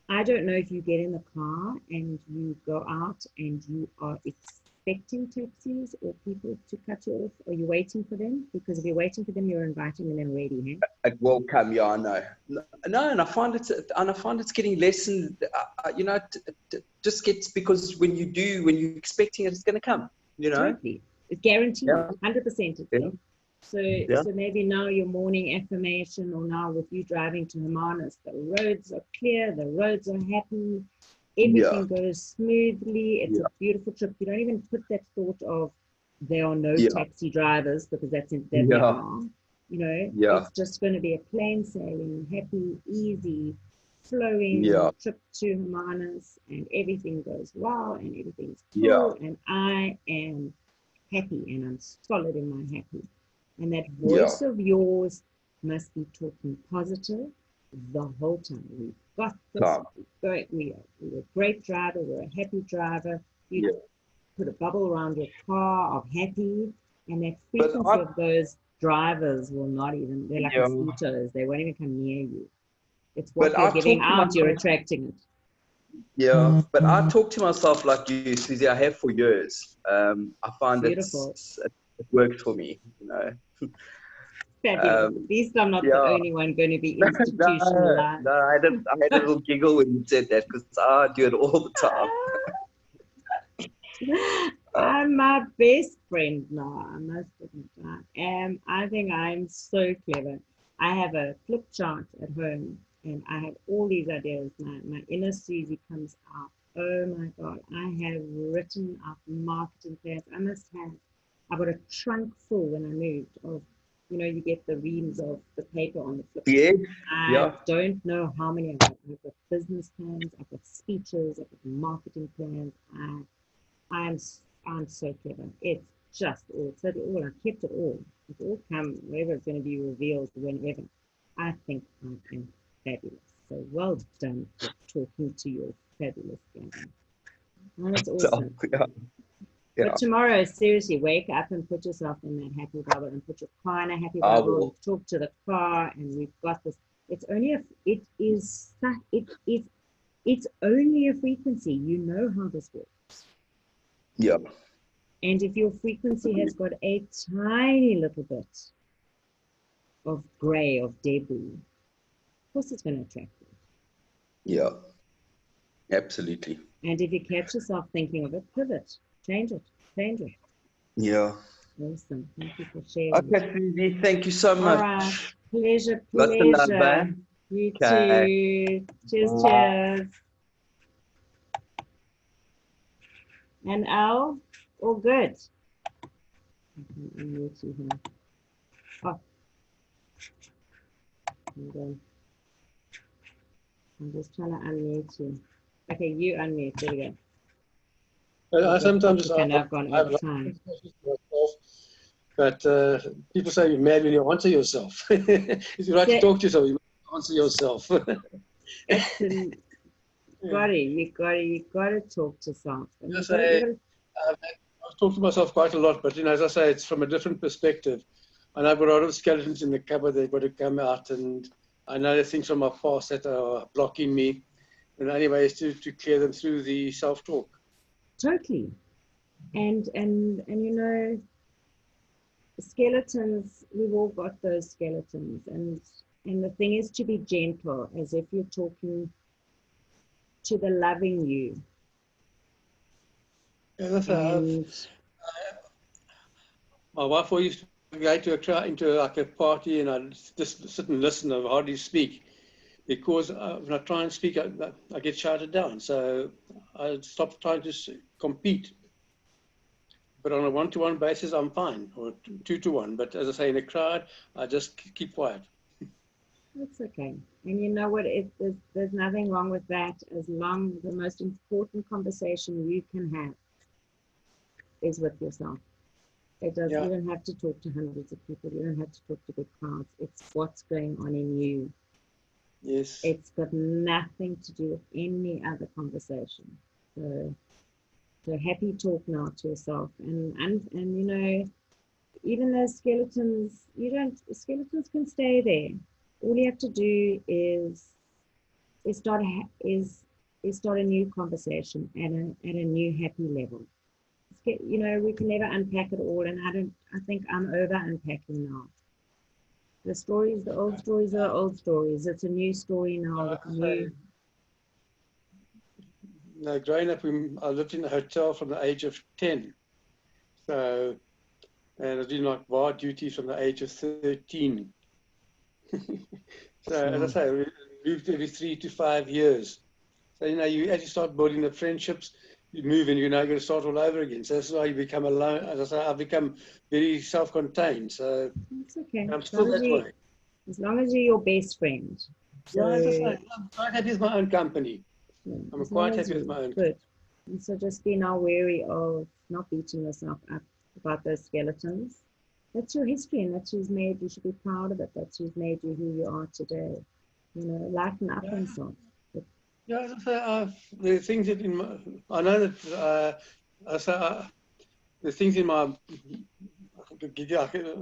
I don't know if you get in the car and you go out and you are expecting taxis or people to cut you off, or you're waiting for them, because if you're waiting for them, you're inviting them in already, hey? It will come. Yeah, I know. No, and I find it's getting less, and it just gets, because when you're expecting it, it's going to come. Totally. It's guaranteed, Yeah. 100% it's Yeah. there. So maybe now your morning affirmation, or now with you driving to Hermanus, the roads are clear, the roads are happy, everything goes smoothly. It's a beautiful trip. You don't even put that thought of there are no taxi drivers, because that they are. It's just going to be a plain sailing, happy, easy, flowing trip to Hermanus, and everything goes well, and everything's cool, and I am happy, and I'm solid in my happy. And that voice of yours must be talking positive the whole time. We've got this. We're a great driver. We're a happy driver. You put a bubble around your car of happy, and that frequency of those drivers will not even, they're like mosquitoes. They won't even come near you. It's what they're giving out. You're attracting it. Yeah, but I talk to myself like you, Susie. I have for years. I find beautiful. It works for me. Fabulous. At least I'm not the only one going to be institutionalized. No, I had a little giggle when you said that, because I do it all the time. I'm my best friend now. I must admit, I think I'm so clever. I have a flip chart at home, and I have all these ideas. My inner Susie comes out. Oh my God, I have written up marketing plans. I've got a trunk full when I moved of, you get the reams of the paper on the flip chart. I don't know how many I've got. I've got business plans, I've got speeches, I've got marketing plans. I'm so clever. It's just all. So all. I kept it all. It's all come. Wherever it's going to be revealed, whenever. I think I am fabulous. So well done for talking to your fabulous Gavin. That's awesome. But tomorrow, seriously, wake up and put yourself in that happy bubble, and put your car in a happy bubble. And talk to the car, and we've got this. It's only it's only a frequency. You know how this works. Yeah. And if your frequency has got a tiny little bit of gray, of debris, of course it's going to attract you. Yeah. Absolutely. And if you catch yourself thinking of it, pivot, change it, change it. Yeah. Awesome. Thank you for sharing. Okay, Susie, thank you so much. All right. Pleasure, Lots of love, pleasure. You Okay. too. Cheers, cheers. And Al, all good. I can unmute you here. Oh. Hold on. I'm just trying to unmute you. Okay, you unmute. There we go. I sometimes I've gone over time. But people say you're mad when you answer yourself. If you like to talk to yourself, you answer yourself. Excellent. Got it. You got to talk to yourself. I've talked to myself quite a lot, but as I say, it's from a different perspective. And I've got a lot of skeletons in the cupboard. They've got to come out, and I know the things from my past that are blocking me. And the only way is to clear them through the self-talk. Totally. And skeletons, we've all got those skeletons, and the thing is to be gentle, as if you're talking to the loving you. My wife always used to go into like a party, and I'd just sit and listen and hardly speak, because when I try and speak, I get shouted down. So I stopped trying to compete. But on a one-to-one basis, I'm fine, or two-to-one. But as I say, in a crowd, I just keep quiet. That's okay. And you know what? There's nothing wrong with that, as long as the most important conversation you can have is with yourself. It does. You don't have to talk to hundreds of people. You don't have to talk to big crowds. It's what's going on in you. Yes. It's got nothing to do with any other conversation. So happy talk now to yourself, and even those skeletons, skeletons can stay there. All you have to do is start a new conversation at a new happy level. We can never unpack it all, and I think I'm over unpacking now. The old stories are old stories. It's a new story now. Growing up, I lived in a hotel from the age of 10. So, and I did like bar duty from the age of 13. So, as I say, we moved every 3 to 5 years. So, as you start building the friendships, you move and you're now going to start all over again. So, that's why you become alone. As I say, I've become very self-contained. So, it's okay. I'm still that way. As long as you're your best friend. So, as I say, I'm quite happy with my own company. Yeah, I'm quite happy with my own. Good. And so just be now wary of not beating yourself up about those skeletons. That's your history, and that's who's made you. Should be proud of it. That's who's made you who you are today. Lighten up and so. Yeah, the things that I know that the things in my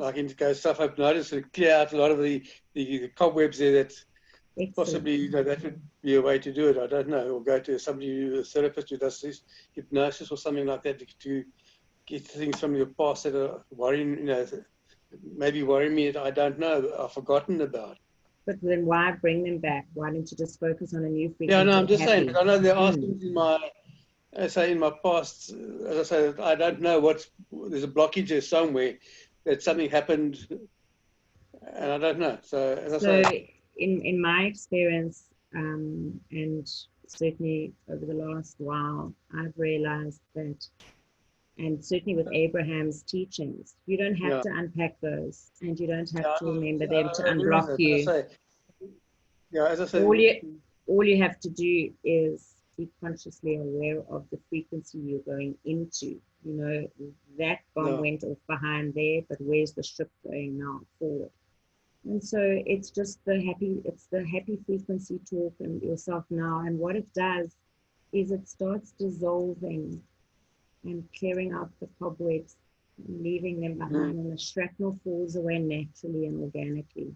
I can go stuff I've noticed and clear out a lot of the cobwebs there that. Excellent. Possibly, that would be a way to do it. I don't know, or go to a therapist who does this hypnosis or something like that to get things from your past that are worrying, maybe worrying me that I don't know, I've forgotten about. But then why bring them back? Why don't you just focus on a new frequency? Yeah, no, I'm just saying, but I know there are things in my past, as I say, I don't know there's a blockage there somewhere that something happened, and I don't know. So, as I say. In my experience, and certainly over the last while, I've realized that, and certainly with Abraham's teachings, you don't have to unpack those, and you don't have to remember them to unblock you. As I say, all you have to do is be consciously aware of the frequency you're going into. That bomb went off behind there, but where's the ship going now forward? And so it's just the happy frequency talk and yourself now. And what it does is it starts dissolving and clearing out the cobwebs, and leaving them behind, and the shrapnel falls away naturally and organically.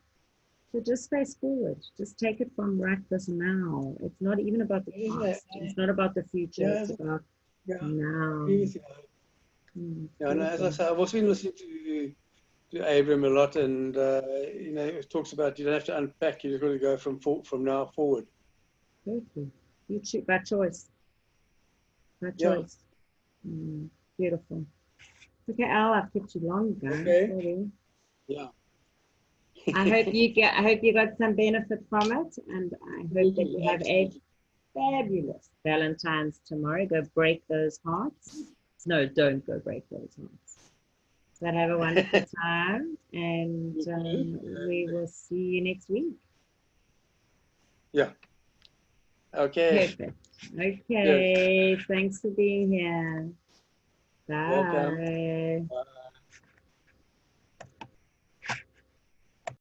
So just face forward. Just take it from right this now. It's not even about the past. It's not about the future. Yeah, It's about yeah, I now. agree with you. Yeah, and as I say, I've also been listening to Abram a lot, and you know, it talks about you don't have to unpack; you just got to go from now forward. Perfect. You choose by choice. By Yeah. choice. Beautiful. Okay, Al, I've kept you long, guys. Okay. Sorry. Yeah. I hope you got some benefit from it, and I hope that you have a fabulous Valentine's tomorrow. Go break those hearts. No, don't go break those hearts. But have a wonderful time, and we will see you next week. Yeah. Okay. Perfect. Okay. Thanks for being here. Welcome. Bye. Bye.